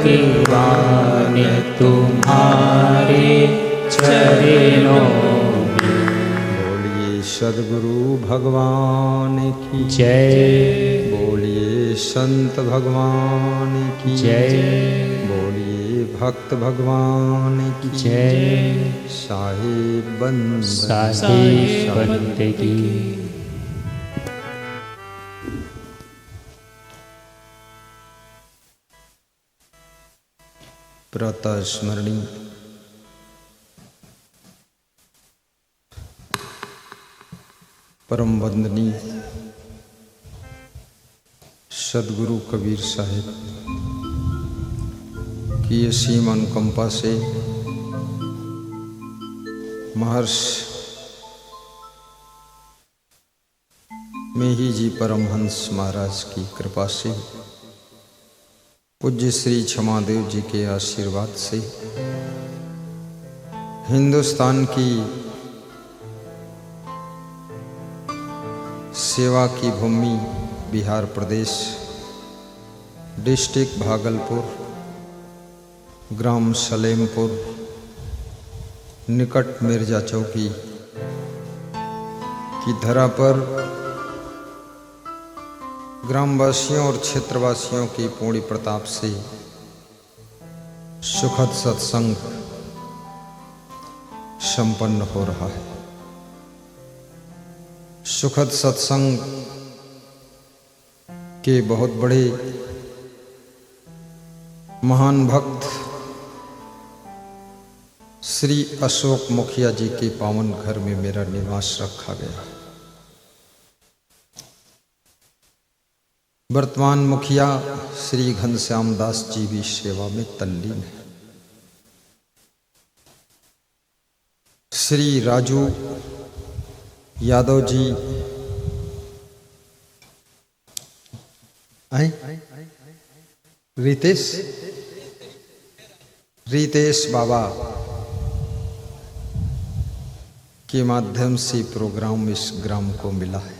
की वाणी तुम्हारे चरणों में। बोलिए सद्गुरु भगवान की जय। बोलिए संत भगवान की जय। बोलिए भक्त भगवान की जय। साहिब बंद साहिब बंदगी। प्रातः स्मरणी परम वंदनीय सद्गुरु कबीर साहिब की असीम अनुकंपा से महर्षि मेही जी परमहंस महाराज की कृपा से पूज्य श्री क्षमादेव जी के आशीर्वाद से हिंदुस्तान की सेवा की भूमि बिहार प्रदेश डिस्ट्रिक्ट भागलपुर ग्राम सलेमपुर निकट मिर्जा चौकी की धरा पर ग्रामवासियों और क्षेत्रवासियों की पूर्ण प्रताप से सुखद सत्संग संपन्न हो रहा है। सुखद सत्संग के बहुत बड़े महान भक्त श्री अशोक मुखिया जी के पावन घर में मेरा निवास रखा गया। वर्तमान मुखिया श्री घनश्याम दास जी भी सेवा में तल्लीन है। श्री राजू यादव जी रितेश बाबा के माध्यम से प्रोग्राम इस ग्राम को मिला है।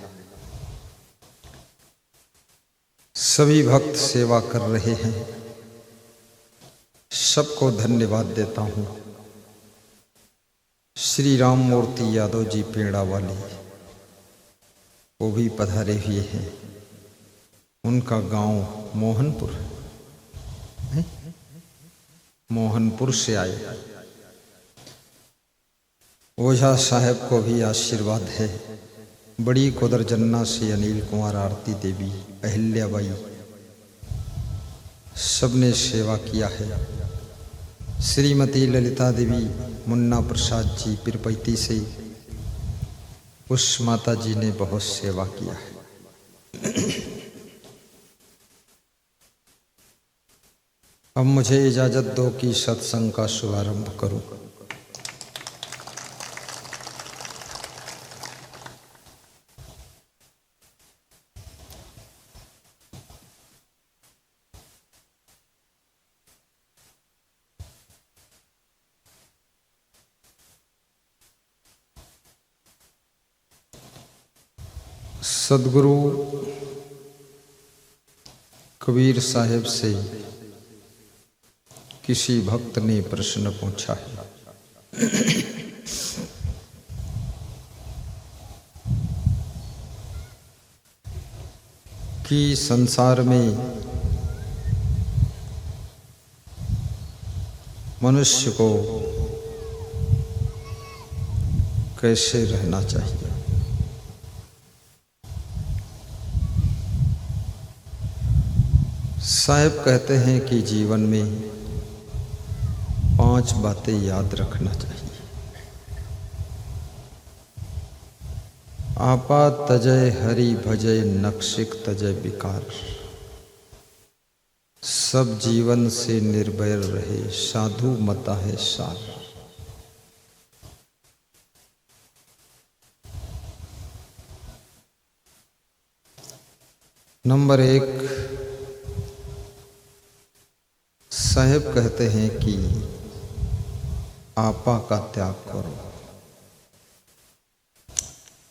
सभी भक्त सेवा कर रहे हैं, सबको धन्यवाद देता हूँ। श्री राम मूर्ति यादव जी पेड़ा वाली वो भी पधारे हुए हैं। उनका गांव मोहनपुर है, मोहनपुर से आए। ओझा साहब को भी आशीर्वाद है। बड़ी कोदरजन्ना से अनिल कुमार, आरती देवी, अहिल्याबाई सबने सेवा किया है। श्रीमती ललिता देवी, मुन्ना प्रसाद जी पिरपैती से उस माता जी ने बहुत सेवा किया है। अब मुझे इजाजत दो कि सत्संग का शुभारंभ करूं। सद्गुरु कबीर साहिब से किसी भक्त ने प्रश्न पूछा है कि संसार में मनुष्य को कैसे रहना चाहिए। साहब कहते हैं कि जीवन में 5 बातें याद रखना चाहिए। आपा तजय हरि भजय नक्शिक तजय विकार। सब जीवन से निर्भय रहे साधु मता है सार। नंबर 1, साहब कहते हैं कि आपा का त्याग करो।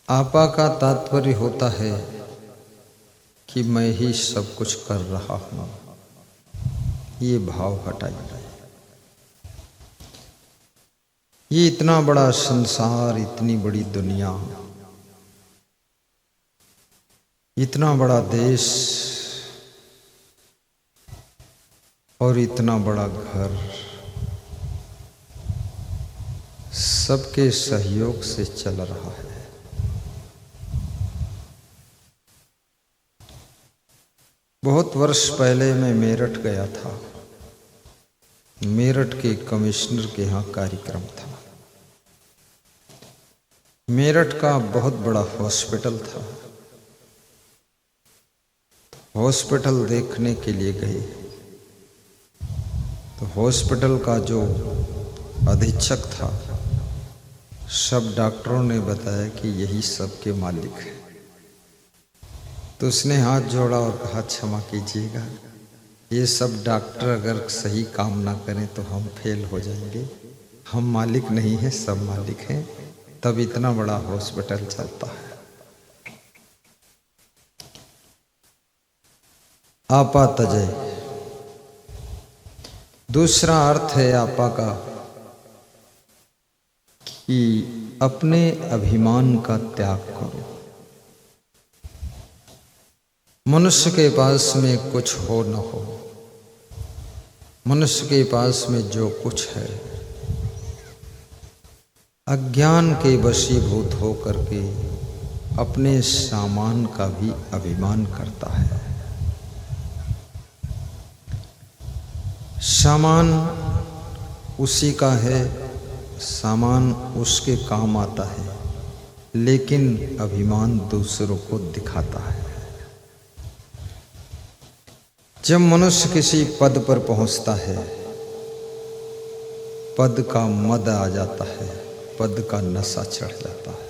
आपा का तात्पर्य होता है कि मैं ही सब कुछ कर रहा हूं, ये भाव हटाइए। ये इतना बड़ा संसार, इतनी बड़ी दुनिया, इतना बड़ा देश और इतना बड़ा घर सबके सहयोग से चल रहा है। बहुत वर्ष पहले मैं मेरठ गया था। मेरठ के कमिश्नर के यहाँ कार्यक्रम था। मेरठ का बहुत बड़ा हॉस्पिटल था। हॉस्पिटल देखने के लिए गए तो हॉस्पिटल का जो अधीक्षक था, सब डॉक्टरों ने बताया कि यही सबके मालिक है। तो उसने हाथ जोड़ा और कहा, क्षमा कीजिएगा, ये सब डॉक्टर अगर सही काम ना करें तो हम फेल हो जाएंगे। हम मालिक नहीं हैं, सब मालिक हैं, तब इतना बड़ा हॉस्पिटल चलता है। आपा तजय, दूसरा अर्थ है आपा का कि अपने अभिमान का त्याग करो। मनुष्य के पास में कुछ हो न हो, मनुष्य के पास में जो कुछ है अज्ञान के वशीभूत हो करके अपने सामान का भी अभिमान करता है। सामान उसी का है, सामान उसके काम आता है, लेकिन अभिमान दूसरों को दिखाता है। जब मनुष्य किसी पद पर पहुंचता है, पद का मद आ जाता है, पद का नशा चढ़ जाता है।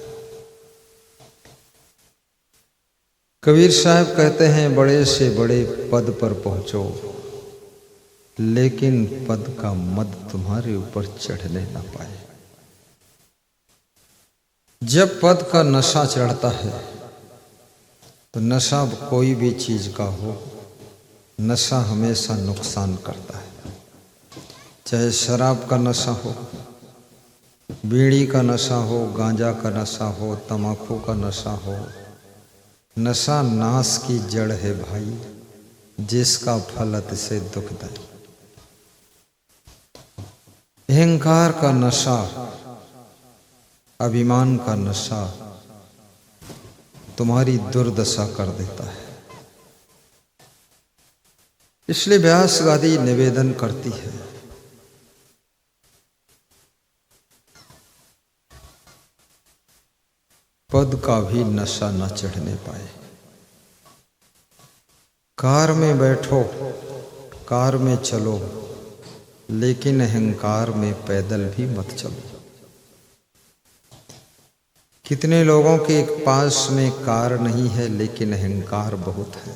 कबीर साहब कहते हैं, बड़े से बड़े पद पर पहुंचो, लेकिन पद का मद तुम्हारे ऊपर चढ़ने ना पाए। जब पद का नशा चढ़ता है तो नशा कोई भी चीज का हो, नशा हमेशा नुकसान करता है। चाहे शराब का नशा हो, बीड़ी का नशा हो, गांजा का नशा हो, तम्बाकू का नशा हो, नशा नाश की जड़ है भाई, जिसका फल अतिशय दुखदायी। अहंकार का नशा, अभिमान का नशा तुम्हारी दुर्दशा कर देता है। इसलिए व्यास गादी निवेदन करती है, पद का भी नशा न चढ़ने पाए। कार में बैठो, कार में चलो, लेकिन अहंकार में पैदल भी मत चलो। कितने लोगों के पास में कार नहीं है, लेकिन अहंकार बहुत है।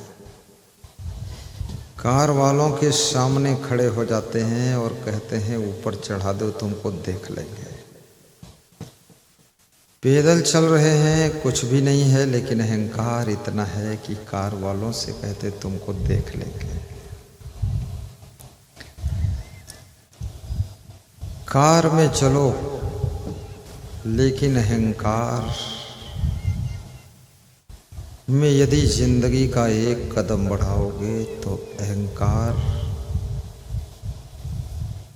कार वालों के सामने खड़े हो जाते हैं और कहते हैं ऊपर चढ़ा दो, तुमको देख लेंगे। पैदल चल रहे हैं, कुछ भी नहीं है, लेकिन अहंकार इतना है कि कार वालों से कहते तुमको देख लेंगे। कार में चलो, लेकिन अहंकार में यदि जिंदगी का एक कदम बढ़ाओगे तो अहंकार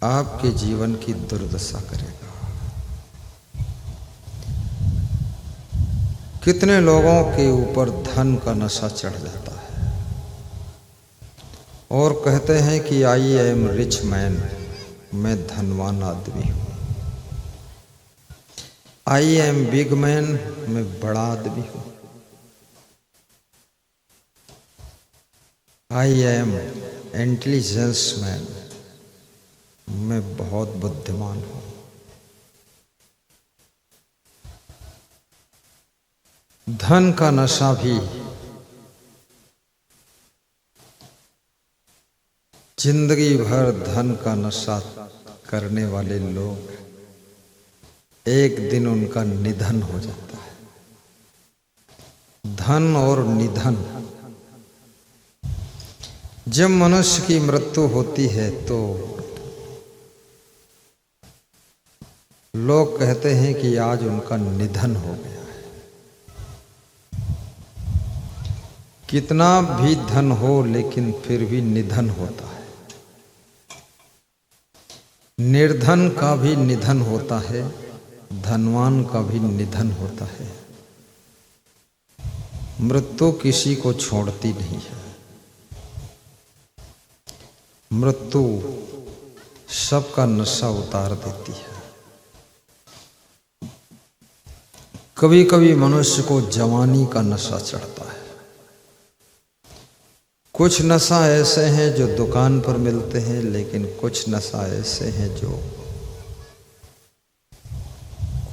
आपके जीवन की दुर्दशा करेगा। कितने लोगों के ऊपर धन का नशा चढ़ जाता है और कहते हैं कि आई एम रिच मैन, मैं धनवान आदमी हूं। आई एम बिग मैन, मैं बड़ा आदमी हूं। आई एम इंटेलिजेंस मैन, मैं बहुत बुद्धिमान हूं। धन का नशा भी जिंदगी भर धन का नशा करने वाले लोग, एक दिन उनका निधन हो जाता है। धन और निधन जब मनुष्य की मृत्यु होती है तो लोग कहते हैं कि आज उनका निधन हो गया है। कितना भी धन हो लेकिन फिर भी निधन होता है। निर्धन का भी निधन होता है, धनवान का भी निधन होता है। मृत्यु किसी को छोड़ती नहीं है। मृत्यु सबका नशा उतार देती है। कभी कभी मनुष्य को जवानी का नशा चढ़ता है। कुछ नशा ऐसे हैं जो दुकान पर मिलते हैं, लेकिन कुछ नशा ऐसे हैं जो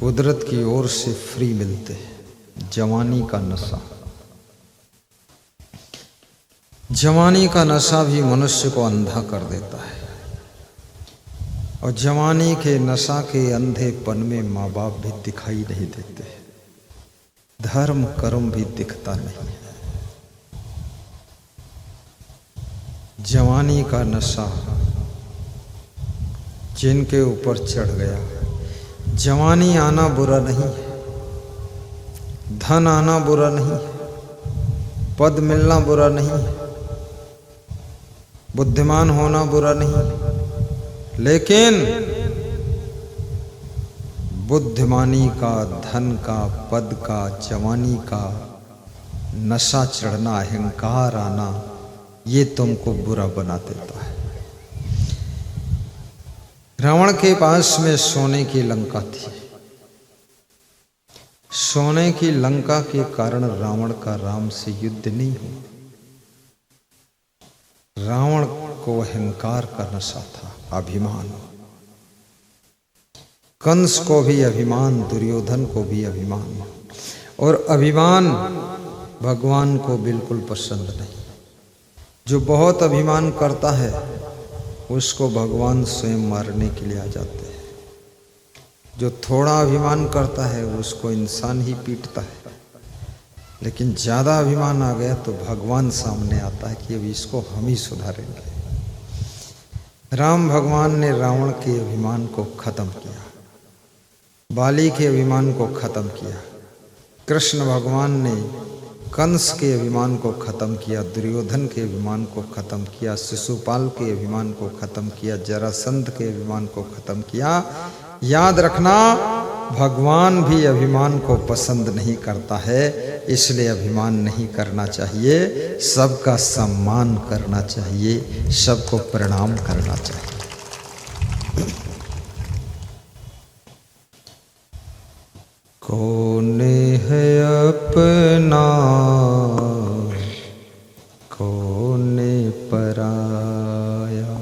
कुदरत की ओर से फ्री मिलते हैं। जवानी का नशा, जवानी का नशा भी मनुष्य को अंधा कर देता है। और जवानी के नशा के अंधेपन में माँ बाप भी दिखाई नहीं देते, धर्म कर्म भी दिखता नहीं है। जवानी का नशा जिनके ऊपर चढ़ गया, जवानी आना बुरा नहीं है, धन आना बुरा नहीं है, पद मिलना बुरा नहीं है, बुद्धिमान होना बुरा नहीं है, लेकिन बुद्धिमानी का, धन का, पद का, जवानी का नशा चढ़ना, अहंकार आना, ये तुमको बुरा बना देता है। रावण के पास में सोने की लंका थी। सोने की लंका के कारण रावण का राम से युद्ध नहीं हुआ। रावण को अहंकार का नशा था, अभिमान। कंस को भी अभिमान, दुर्योधन को भी अभिमान, और अभिमान भगवान को बिल्कुल पसंद नहीं। जो बहुत अभिमान करता है उसको भगवान स्वयं मारने के लिए आ जाते हैं। जो थोड़ा अभिमान करता है उसको इंसान ही पीटता है, लेकिन ज़्यादा अभिमान आ गया तो भगवान सामने आता है कि अब इसको हम ही सुधारेंगे। राम भगवान ने रावण के अभिमान को खत्म किया, बाली के अभिमान को खत्म किया। कृष्ण भगवान ने कंस के अभिमान को खत्म किया, दुर्योधन के अभिमान को खत्म किया, शिशुपाल के अभिमान को खत्म किया, जरासंध के अभिमान को खत्म किया। याद रखना, भगवान भी अभिमान को पसंद नहीं करता है, इसलिए अभिमान नहीं करना चाहिए। सबका सम्मान करना चाहिए, सबको प्रणाम करना चाहिए। कौन है अपना, कौन पराया।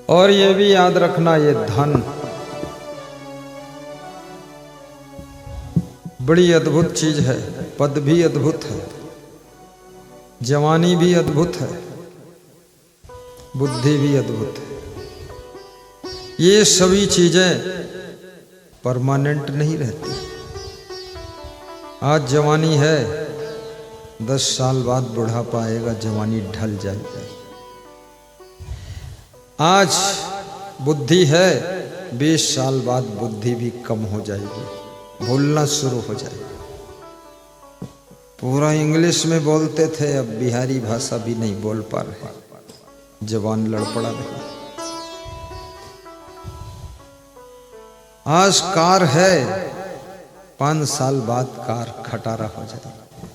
और ये भी याद रखना, ये धन बड़ी अद्भुत चीज है। पद भी अद्भुत है, जवानी भी अद्भुत है, बुद्धि भी अद्भुत है। ये सभी चीजें परमानेंट नहीं रहती। आज जवानी है, 10 साल बाद बुढ़ापा आएगा, जवानी ढल जाएगी। आज बुद्धि है, 20 साल बाद बुद्धि भी कम हो जाएगी, भूलना शुरू हो जाएगा। पूरा इंग्लिश में बोलते थे, अब बिहारी भाषा भी नहीं बोल पा रहे, जवान लड़पड़ा नहीं। आज कार है, 5 साल बाद कार खटारा हो जाएगी।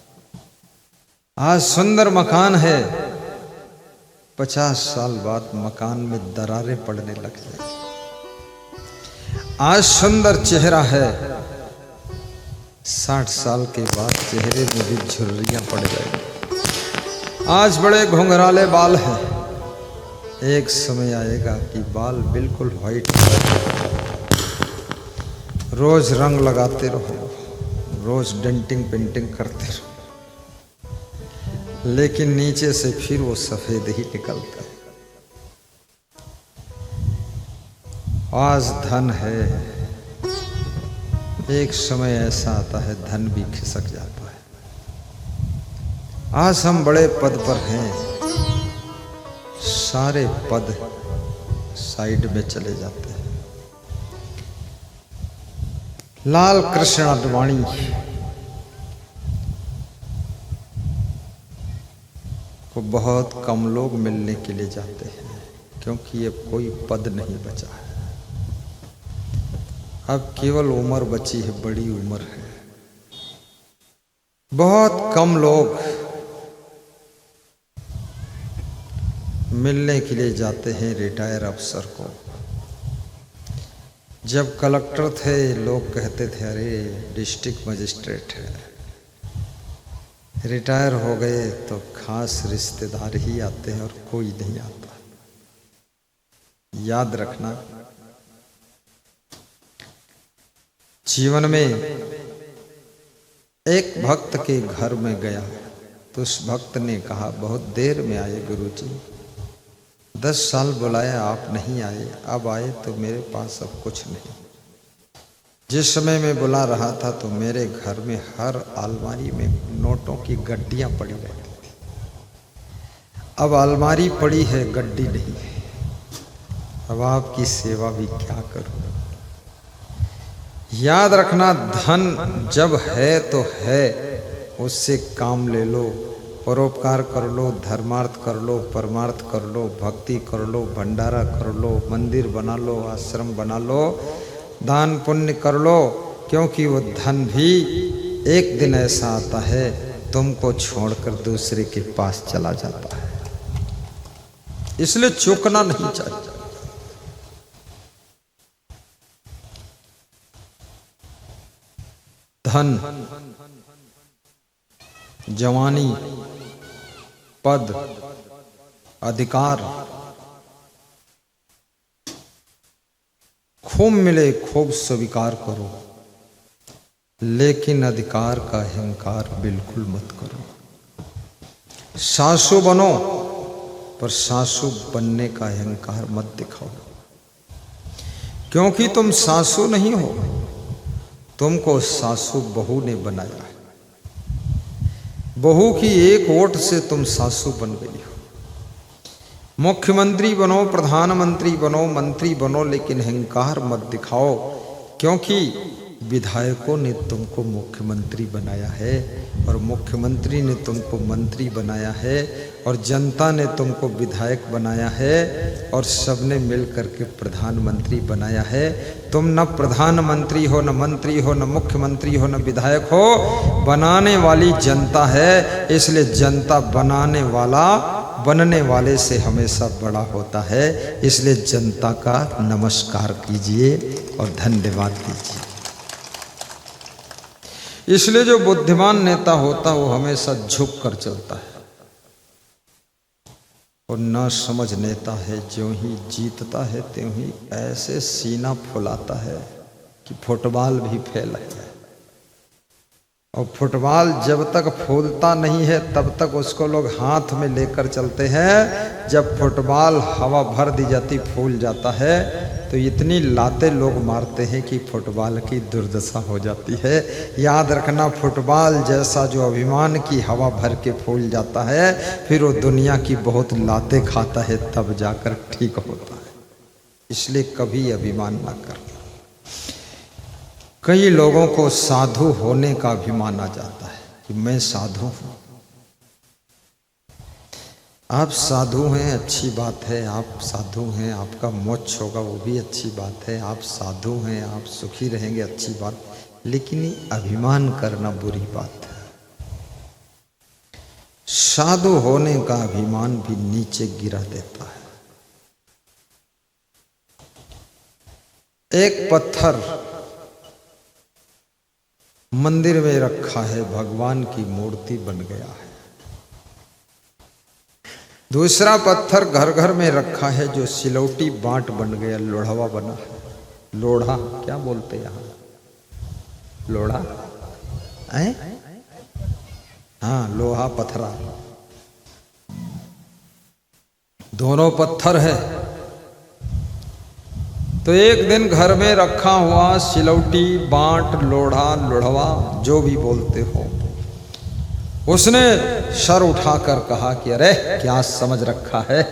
आज सुंदर मकान है, 50 साल बाद मकान में दरारें पड़ने लग जाएगी। आज सुंदर चेहरा है, 60 साल के बाद चेहरे में भी झुर्रियां पड़ जाएगी। आज बड़े घुंघराले बाल हैं, एक समय आएगा कि बाल बिल्कुल व्हाइट। रोज रंग लगाते रहो, रोज डेंटिंग पेंटिंग करते रहो, लेकिन नीचे से फिर वो सफेद ही निकलता है। आज धन है, एक समय ऐसा आता है धन भी खिसक जाता है। आज हम बड़े पद पर हैं, सारे पद साइड में चले जाते हैं। लाल कृष्ण आडवाणी को बहुत कम लोग मिलने के लिए जाते हैं, क्योंकि अब कोई पद नहीं बचा है। अब केवल उम्र बची है, बड़ी उम्र है। बहुत कम लोग मिलने के लिए जाते हैं रिटायर अफसर को। जब कलेक्टर थे लोग कहते थे अरे डिस्ट्रिक्ट मजिस्ट्रेट है, रिटायर हो गए तो खास रिश्तेदार ही आते हैं और कोई नहीं आता। याद रखना, जीवन में एक भक्त के घर में गया तो उस भक्त ने कहा बहुत देर में आए गुरुजी, 10 साल बुलाया आप नहीं आए, अब आए तो मेरे पास अब कुछ नहीं। जिस समय मैं बुला रहा था तो मेरे घर में हर अलमारी में नोटों की गड्डियां पड़ी रहती थी, अब अलमारी पड़ी है गड्डी नहीं है, अब आपकी सेवा भी क्या करूं। याद रखना, धन जब है तो है, उससे काम ले लो, परोपकार कर लो, धर्मार्थ कर लो, परमार्थ कर लो, भक्ति कर लो, भंडारा कर लो, मंदिर बना लो, आश्रम बना लो, दान पुण्य कर लो, क्योंकि वो धन भी एक दिन ऐसा आता है तुमको छोड़कर दूसरे के पास चला जाता है। इसलिए चूकना नहीं चाहिए। धन, जवानी, पद, अधिकार खूब मिले खूब स्वीकार करो, लेकिन अधिकार का अहंकार बिल्कुल मत करो। सासू बनो पर सासू बनने का अहंकार मत दिखाओ, क्योंकि तुम सासू नहीं हो, तुमको सासू बहू ने बनाया है। बहू की एक वोट से तुम सासू बन गई हो। मुख्यमंत्री बनो, प्रधानमंत्री बनो, मंत्री बनो, लेकिन अहंकार मत दिखाओ, क्योंकि विधायकों ने तुमको मुख्यमंत्री बनाया है और मुख्यमंत्री ने तुमको मंत्री बनाया है और जनता ने तुमको विधायक बनाया है और सबने मिल करके प्रधानमंत्री बनाया है। तुम न प्रधानमंत्री हो, न मंत्री हो, न मुख्यमंत्री हो, न विधायक हो, बनाने वाली जनता है। इसलिए जनता बनाने वाला बनने वाले से हमेशा बड़ा होता है। इसलिए जनता का नमस्कार कीजिए और धन्यवाद दीजिए। इसलिए जो बुद्धिमान नेता होता है वो हमेशा झुक कर चलता है, और न समझ नेता है जो ही जीतता है त्यों ही ऐसे सीना फुलाता है कि फुटबॉल भी फेल है। और फुटबॉल जब तक फूलता नहीं है तब तक उसको लोग हाथ में लेकर चलते हैं। जब फुटबॉल हवा भर दी जाती फूल जाता है तो इतनी लातें लोग मारते हैं कि फुटबॉल की दुर्दशा हो जाती है। याद रखना, फुटबॉल जैसा जो अभिमान की हवा भर के फूल जाता है फिर वो दुनिया की बहुत लातें खाता है, तब जाकर ठीक होता है। इसलिए कभी अभिमान ना करना। कई लोगों को साधु होने का अभिमान आ जाता है कि मैं साधु हूं। आप साधु हैं, अच्छी बात है, आप साधु हैं, आपका मोक्ष होगा वो भी अच्छी बात है। आप साधु हैं, आप सुखी रहेंगे, अच्छी बात, लेकिन ये अभिमान करना बुरी बात है। साधु होने का अभिमान भी नीचे गिरा देता है। एक पत्थर मंदिर में रखा है, भगवान की मूर्ति बन गया है। दूसरा पत्थर घर घर में रखा है जो सिलौटी बांट बन गया, लोढ़वा बना है। लोढ़ा क्या बोलते यहाँ? लोढ़ा है? हाँ, लोहा पत्थरा, दोनों पत्थर है। तो एक दिन घर में रखा हुआ सिलौटी, बांट, लोढ़ा, लोढ़वा जो भी बोलते हो, उसने सर उठाकर कहा कि अरे क्या समझ रखा है,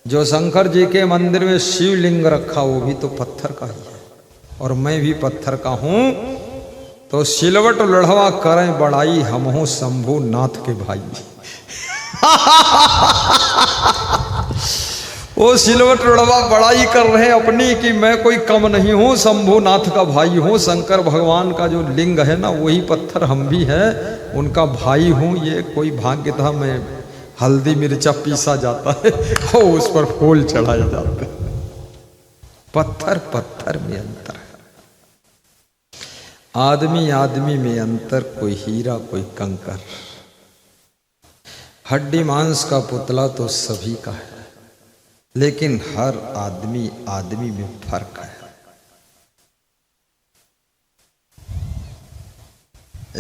जो शंकर जी के मंदिर में शिवलिंग रखा वो भी तो पत्थर का ही है, और मैं भी पत्थर का हूं। तो सिलवट लड़वा करें बड़ाई, हम हो शंभू नाथ के भाई। वो सिलवट लड़वा बड़ाई कर रहे हैं अपनी कि मैं कोई कम नहीं हूं, शंभूनाथ का भाई हूं। शंकर भगवान का जो लिंग है ना वही पत्थर हम भी हैं, उनका भाई हूं। ये कोई भाग्य था, मैं हल्दी मिर्चा पीसा जाता है और उस पर फूल चढ़ाए जाते हैं। पत्थर पत्थर में अंतर है, आदमी आदमी में अंतर, कोई हीरा कोई कंकर। हड्डी मांस का पुतला तो सभी का है, लेकिन हर आदमी आदमी में फर्क है।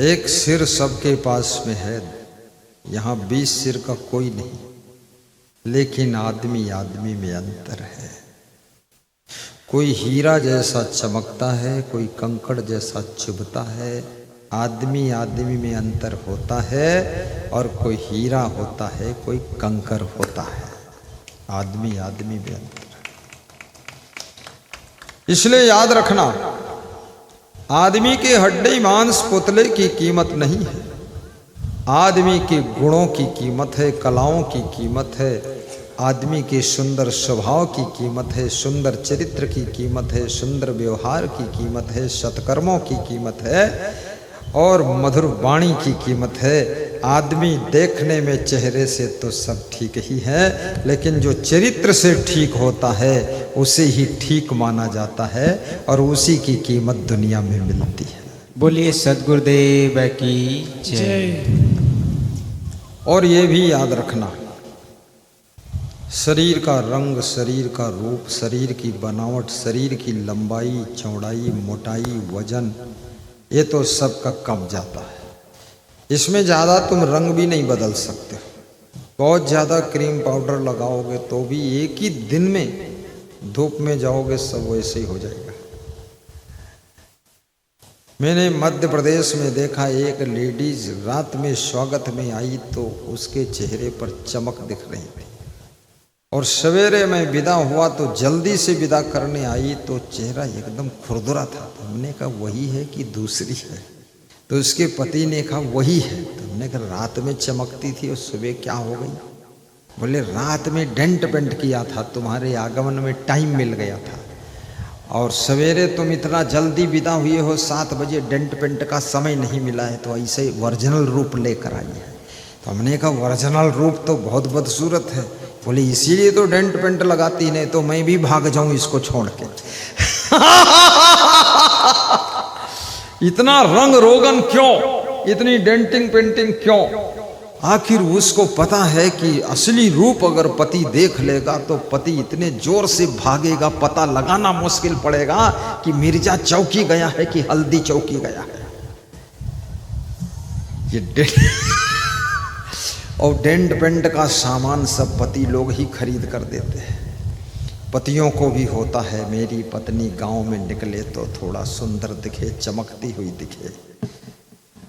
एक सिर सबके पास में है, यहां 20 सिर का कोई नहीं, लेकिन आदमी आदमी में अंतर है। कोई हीरा जैसा चमकता है, कोई कंकड़ जैसा चुभता है। आदमी आदमी में अंतर होता है, और कोई हीरा होता है, कोई कंकर होता है। आदमी आदमी में अंतर है। इसलिए याद रखना, आदमी के हड्डी मांस पुतले की कीमत नहीं है, आदमी के गुणों की कीमत है, कलाओं की कीमत है, आदमी के सुंदर स्वभाव की कीमत है, सुंदर चरित्र की कीमत है, सुंदर व्यवहार की कीमत है, सत्कर्मों की कीमत है, और मधुर वाणी की कीमत है। आदमी देखने में चेहरे से तो सब ठीक ही है, लेकिन जो चरित्र से ठीक होता है उसे ही ठीक माना जाता है, और उसी की कीमत दुनिया में मिलती है। बोलिए सद्गुरुदेव की जय। और ये भी याद रखना, शरीर का रंग, शरीर का रूप, शरीर की बनावट, शरीर की लंबाई चौड़ाई मोटाई वजन, ये तो सबका कब जाता है। इसमें ज़्यादा तुम रंग भी नहीं बदल सकते। बहुत ज़्यादा क्रीम पाउडर लगाओगे तो भी एक ही दिन में धूप में जाओगे सब वैसे ही हो जाएगा। मैंने मध्य प्रदेश में देखा, एक लेडीज रात में स्वागत में आई तो उसके चेहरे पर चमक दिख रही थी, और सवेरे में विदा हुआ तो जल्दी से विदा करने आई तो चेहरा एकदम खुरदुरा था। तो हमने कहा वही है कि दूसरी है? तो उसके पति ने कहा वही है। तो हमने कहा रात में चमकती थी और सुबह क्या हो गई? बोले रात में डेंट पेंट किया था, तुम्हारे आगमन में टाइम मिल गया था, और सवेरे तुम इतना जल्दी विदा हुए हो, 7 बजे डेंट पेंट का समय नहीं मिला है, तो ऐसे ओरिजिनल रूप लेकर आई है। तो हमने कहा ओरिजिनल रूप तो बहुत बदसूरत है। बोले इसीलिए तो डेंट पेंट लगाती, नहीं तो मैं भी भाग जाऊं इसको छोड़ के। इतना रंग रोगन क्यों, इतनी डेंटिंग पेंटिंग क्यों? आखिर उसको पता है कि असली रूप अगर पति देख लेगा तो पति इतने जोर से भागेगा, पता लगाना मुश्किल पड़ेगा कि मिर्जा चौकी गया है कि हल्दी चौकी गया है। ये और डेंट पेंट का सामान सब पति लोग ही खरीद कर देते हैं। पतियों को भी होता है मेरी पत्नी गांव में निकले तो थोड़ा सुंदर दिखे, चमकती हुई दिखे।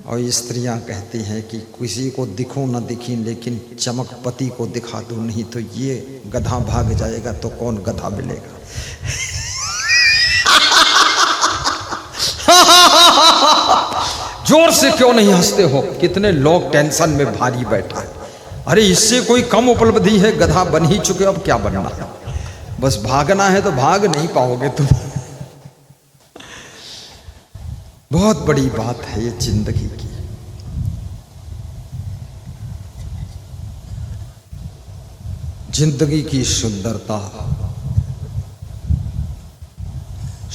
और स्त्रियां कहती हैं कि किसी को दिखो न दिखी, लेकिन चमक पति को दिखा दो, नहीं तो ये गधा भाग जाएगा तो कौन गधा मिलेगा। जोर से क्यों नहीं हंसते हो? कितने लोग टेंशन में भारी बैठा है। अरे इससे कोई कम उपलब्धि है? गधा बन ही चुके, अब क्या बनना है? बस भागना है तो भाग नहीं पाओगे तुम। बहुत बड़ी बात है ये जिंदगी की। जिंदगी की सुंदरता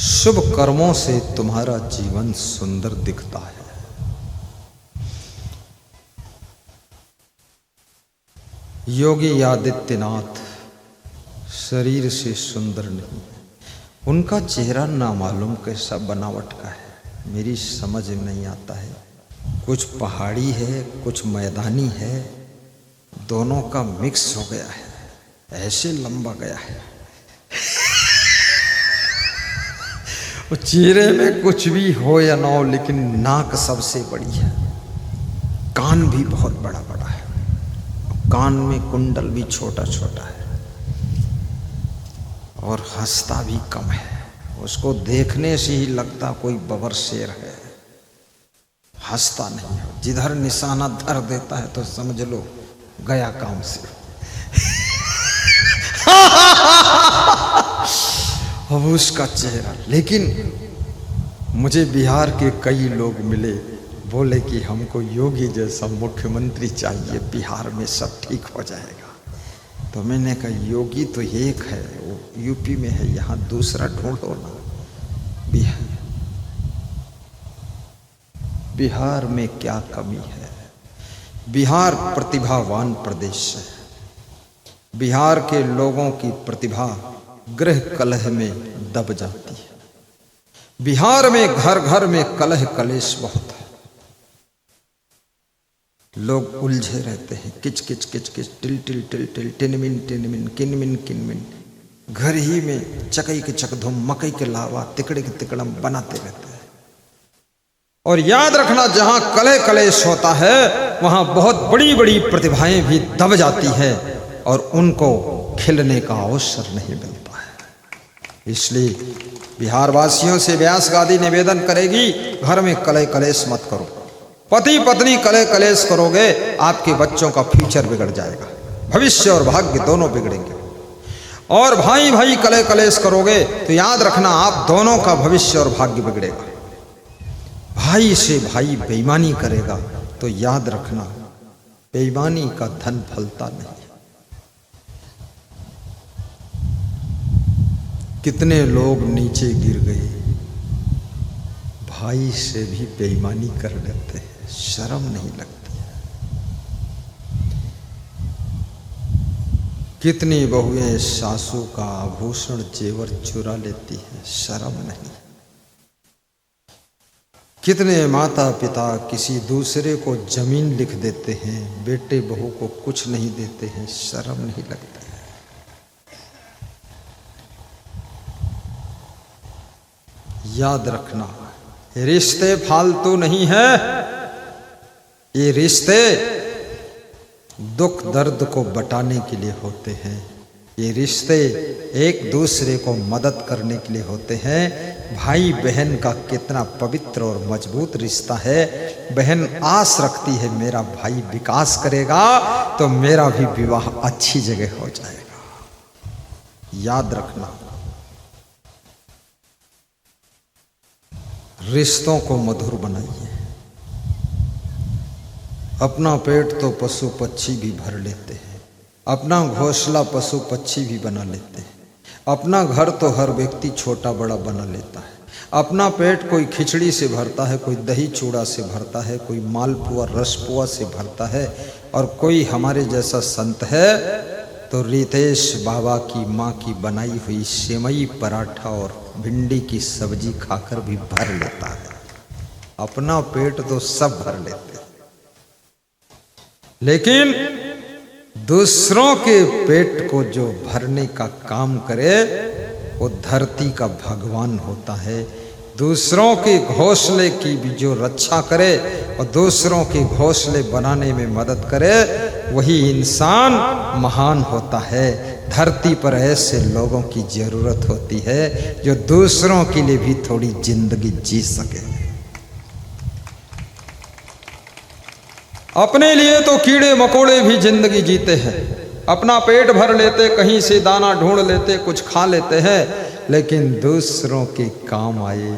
शुभ कर्मों से तुम्हारा जीवन सुंदर दिखता है। योगी आदित्यनाथ शरीर से सुंदर नहीं, उनका चेहरा नामालूम कैसा बनावट का है, मेरी समझ में नहीं आता है। कुछ पहाड़ी है, कुछ मैदानी है, दोनों का मिक्स हो गया है, ऐसे लंबा गया है। वो चेहरे में कुछ भी हो या ना हो, लेकिन नाक सबसे बड़ी है, कान भी बहुत बड़ा बड़ा है, कान में कुंडल भी छोटा छोटा है, और हंसता भी कम है। उसको देखने से ही लगता कोई बबर शेर है, हंसता नहीं है। जिधर निशाना धर देता है तो समझ लो गया काम से। अब उसका चेहरा, लेकिन मुझे बिहार के कई लोग मिले, बोले कि हमको योगी जैसा मुख्यमंत्री चाहिए, बिहार में सब ठीक हो जाएगा। तो मैंने कहा योगी तो एक है, वो यूपी में है, यहाँ दूसरा ढूंढो ना। बिहार में क्या कमी है? बिहार प्रतिभावान प्रदेश है। बिहार के लोगों की प्रतिभा गृह कलह में दब जाती है। बिहार में घर घर में कलह कलेश बहुत है। लोग उलझे रहते हैं, किच किच किच किच, टिल टिल टिल टिल, टिनमिन टिनमिन, किनमिन किनमिन। घर ही में चकई के चकधुम, मकई के लावा, तिकड़े के तिकड़म बनाते रहते हैं। और याद रखना, जहां कलह कलेश होता है वहां बहुत बड़ी बड़ी प्रतिभाएं भी दब जाती है और उनको खिलने का अवसर नहीं मिलता है। इसलिए बिहार वासियों से व्यास गादी निवेदन करेगी, घर में कलह कलेश मत करो। पति पत्नी कलह कलेश करोगे, आपके बच्चों का फ्यूचर बिगड़ जाएगा, भविष्य और भाग्य दोनों बिगड़ेंगे। और भाई भाई कलह कलेश करोगे तो याद रखना आप दोनों का भविष्य और भाग्य बिगड़ेगा। भाई से भाई बेईमानी करेगा तो याद रखना बेईमानी का धन फलता नहीं। कितने लोग नीचे गिर गए, भाई से भी बेईमानी कर लेते हैं, शर्म नहीं लगती है। कितनी बहुएं सासू का आभूषण जेवर चुरा लेती हैं, शर्म नहीं। कितने माता पिता किसी दूसरे को जमीन लिख देते हैं, बेटे बहू को कुछ नहीं देते हैं, शर्म नहीं लगती है। याद रखना, रिश्ते फालतू नहीं है। ये रिश्ते दुख दर्द को बटाने के लिए होते हैं। ये रिश्ते एक दूसरे को मदद करने के लिए होते हैं। भाई बहन का कितना पवित्र और मजबूत रिश्ता है। बहन आस रखती है मेरा भाई विकास करेगा तो मेरा भी विवाह अच्छी जगह हो जाएगा। याद रखना, रिश्तों को मधुर बनाइए। अपना पेट तो पशु पक्षी भी भर लेते हैं, अपना घोंसला पशु पक्षी भी बना लेते हैं, अपना घर तो हर व्यक्ति छोटा बड़ा बना लेता है। अपना पेट कोई खिचड़ी से भरता है, कोई दही चूड़ा से भरता है, कोई मालपुआ रसपुआ से भरता है, और कोई हमारे जैसा संत है तो रितेश बाबा की माँ की बनाई हुई सेवई पराठा और भिंडी की सब्जी खाकर भी भर लेता है। अपना पेट तो सब भर लेते हैं, लेकिन दूसरों के पेट को जो भरने का काम करे वो धरती का भगवान होता है। दूसरों के घोंसले की भी जो रक्षा करे और दूसरों के घोंसले बनाने में मदद करे, वही इंसान महान होता है। धरती पर ऐसे लोगों की जरूरत होती है जो दूसरों के लिए भी थोड़ी जिंदगी जी सके। अपने लिए तो कीड़े मकोड़े भी जिंदगी जीते हैं, अपना पेट भर लेते, कहीं से दाना ढूंढ लेते, कुछ खा लेते हैं, लेकिन दूसरों के काम आए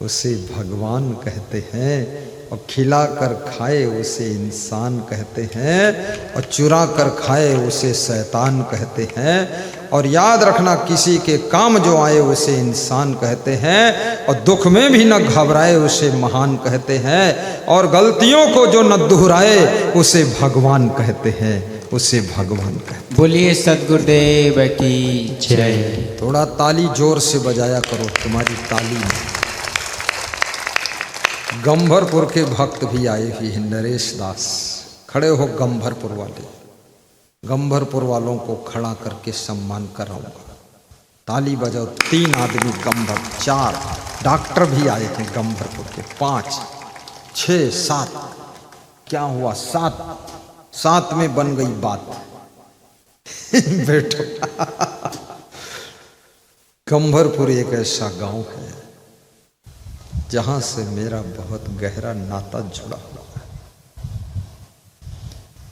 उसे भगवान कहते हैं, और खिला कर खाए उसे इंसान कहते हैं, और चुरा कर खाए उसे शैतान कहते हैं। और याद रखना, किसी के काम जो आए उसे इंसान कहते हैं, और दुख में भी न घबराए उसे महान कहते हैं, और गलतियों को जो न दोहराए उसे भगवान कहते हैं, उसे भगवान कहते हैं। बोलिए सद्गुरुदेव की जय। थोड़ा ताली जोर से बजाया करो, तुम्हारी ताली में। गंभरपुर के भक्त भी आए हुए हैं, नरेश दास, खड़े हो गंभरपुर वाले। गंभरपुर वालों को खड़ा करके सम्मान कराऊंगा, ताली बजाओ। 3 आदमी गंभर, 4 डॉक्टर भी आए थे गंभरपुर के, 5 6 7, क्या हुआ 7 में बन गई बात। बैठो। गंभरपुर एक ऐसा गांव है जहां से मेरा बहुत गहरा नाता जुड़ा हुआ है।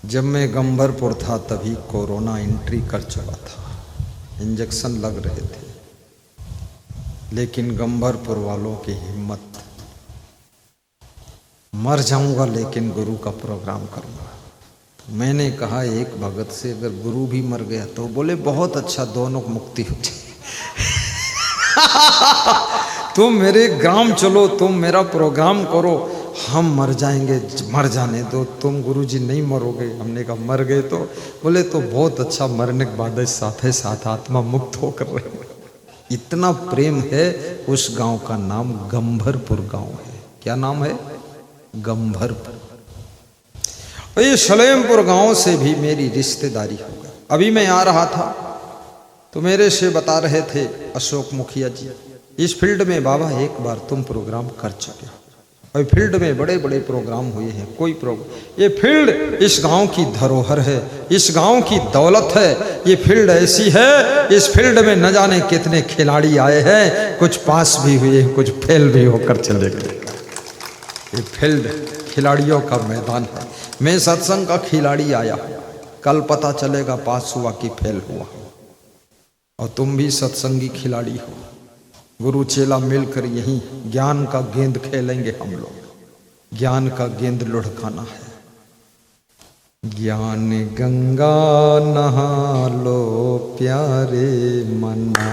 जब मैं गंभरपुर था तभी कोरोना एंट्री कर चुका था, इंजेक्शन लग रहे थे, लेकिन गंभरपुर वालों की हिम्मत, मर जाऊंगा लेकिन गुरु का प्रोग्राम करूंगा। मैंने कहा एक भगत से अगर गुरु भी मर गया तो बोले बहुत अच्छा, दोनों को मुक्ति हो जाए। तुम मेरे ग्राम चलो, तुम मेरा प्रोग्राम करो, हम मर जाएंगे, मर जाने दो, तुम गुरुजी नहीं मरोगे। हमने कहा मर गए तो बोले तो बहुत अच्छा, मरने के बाद साथ ही साथ आत्मा मुक्त होकर रहे। इतना प्रेम है। उस गांव का नाम गंभरपुर गांव है। क्या नाम है? गंभरपुर। ये सलेमपुर गांव से भी मेरी रिश्तेदारी हो गई। अभी मैं आ रहा था तो मेरे से बता रहे थे अशोक मुखिया जी, इस फील्ड में बाबा एक बार तुम प्रोग्राम कर चुके हो और फील्ड में बड़े बड़े प्रोग्राम हुए हैं, कोई प्रोग्राम, ये फील्ड इस गांव की धरोहर है, इस गांव की दौलत है। ये फील्ड ऐसी है, इस फील्ड में न जाने कितने खिलाड़ी आए हैं, कुछ पास भी हुए, कुछ फेल भी होकर चले गए। ये फील्ड खिलाड़ियों का मैदान है। मैं सत्संग का खिलाड़ी आया, कल पता चलेगा पास हुआ कि फेल हुआ। और तुम भी सत्संगी खिलाड़ी हो। गुरु चेला मिलकर यही ज्ञान का गेंद खेलेंगे हम लोग। ज्ञान का गेंद लुढ़काना है। ज्ञान गंगा नहा लो प्यारे मना,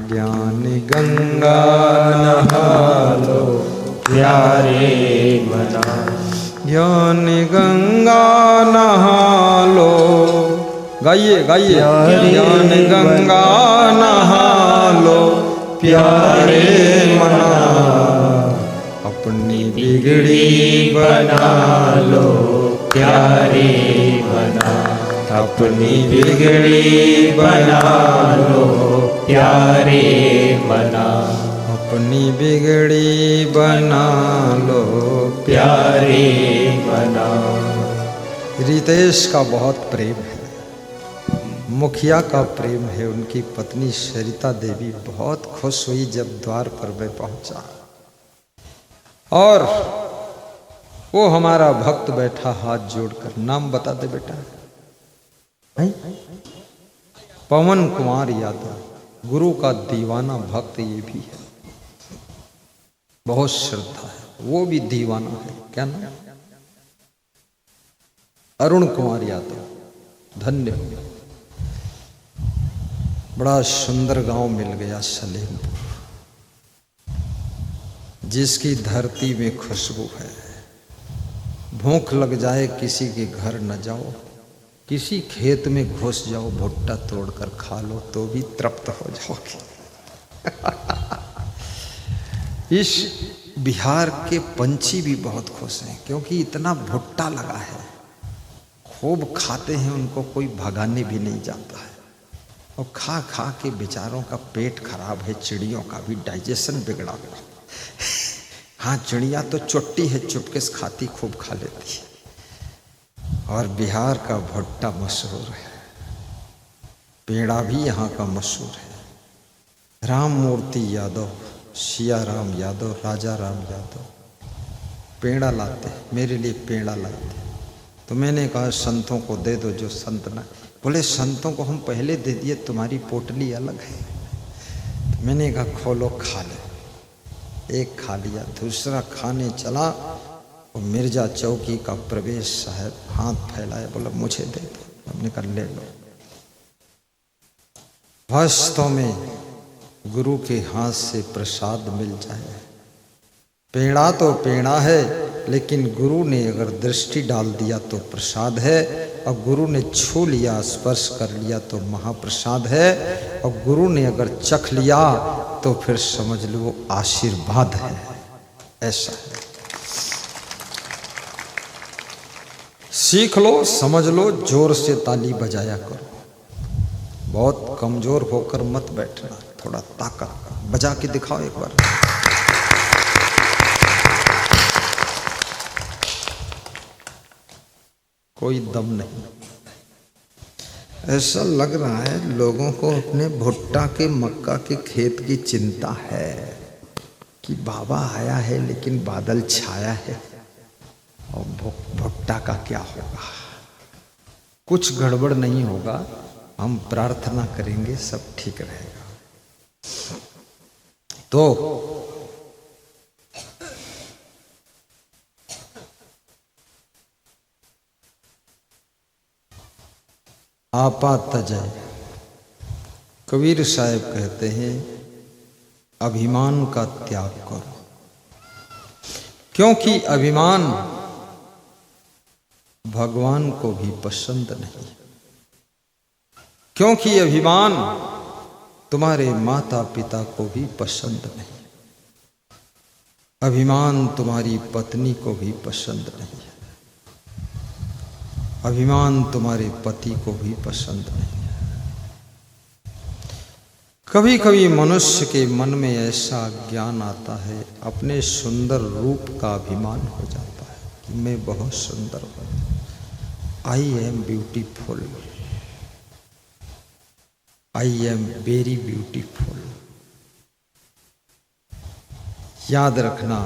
ज्ञान गंगा नहा लो प्यारे मना, ज्ञान गंगा नहा लो। गाइए गाइए, ज्ञान गंगा नहा लो प्यारे मना, अपनी बिगड़ी बना लो प्यारे मना, अपनी बिगड़ी बना लो प्यारे मना, अपनी बिगड़ी बना लो प्यारे मना। रितेश का बहुत प्रेम है, मुखिया का प्रेम है। उनकी पत्नी सरिता देवी बहुत खुश हुई जब द्वार पर मैं पहुंचा और वो हमारा भक्त बैठा हाथ जोड़कर। नाम बता दे बेटा। पवन कुमार यादव, गुरु का दीवाना भक्त ये भी है, बहुत श्रद्धा है, वो भी दीवाना है। क्या नाम? अरुण कुमार यादव। धन्य हो। बड़ा सुंदर गांव मिल गया सलेमपुर, जिसकी धरती में खुशबू है। भूख लग जाए किसी के घर न जाओ, किसी खेत में घुस जाओ, भुट्टा तोड़कर खा लो तो भी तृप्त हो जाओगे। इस बिहार के पंछी भी बहुत खुश हैं क्योंकि इतना भुट्टा लगा है, खूब खाते हैं, उनको कोई भगाने भी नहीं जाता है। और खा खा के बेचारों का पेट खराब है, चिड़ियों का भी डाइजेशन बिगड़ा हुआ। हाँ, चिड़िया तो चुट्टी है, चुपके से खाती, खूब खा लेती है। और बिहार का भुट्टा मशहूर है, पेड़ा भी यहाँ का मशहूर है। राम मूर्ति यादव, सिया राम यादव, राजा राम यादव पेड़ा लाते, मेरे लिए पेड़ा लाते। तो मैंने कहा संतों को दे दो जो संत ना। बोले संतों को हम पहले दे दिए, तुम्हारी पोटली अलग है। तो मैंने कहा खोलो खा ले। एक खा लिया, दूसरा खाने चला, और मिर्जा चौकी का प्रवेश साहब हाथ फैलाया, बोला मुझे दे दो। हमने कहा ले लो। वास्तव में गुरु के हाथ से प्रसाद मिल जाए, पेड़ा तो पेड़ा है, लेकिन गुरु ने अगर दृष्टि डाल दिया तो प्रसाद है, और गुरु ने छू लिया, स्पर्श कर लिया तो महाप्रसाद है, और गुरु ने अगर चख लिया तो फिर समझ लो आशीर्वाद है। ऐसा है। सीख लो, समझ लो, जोर से ताली बजाया करो। बहुत कमजोर होकर मत बैठना, थोड़ा ताकत बजा के दिखाओ एक बार। कोई दम नहीं। ऐसा लग रहा है लोगों को अपने भुट्टा के मक्का के खेत की चिंता है कि बाबा आया है लेकिन बादल छाया है और भुट्टा का क्या होगा। कुछ गड़बड़ नहीं होगा, हम प्रार्थना करेंगे सब ठीक रहेगा। तो आपातजय कबीर साहब कहते हैं अभिमान का त्याग करो, क्योंकि अभिमान भगवान को भी पसंद नहीं, क्योंकि अभिमान तुम्हारे माता पिता को भी पसंद नहीं, अभिमान तुम्हारी पत्नी को भी पसंद नहीं है, अभिमान तुम्हारे पति को भी पसंद नहीं है। कभी कभी मनुष्य के मन में ऐसा ज्ञान आता है, अपने सुंदर रूप का अभिमान हो जाता है कि मैं बहुत सुंदर हूँ, I am beautiful, I am very beautiful. याद रखना,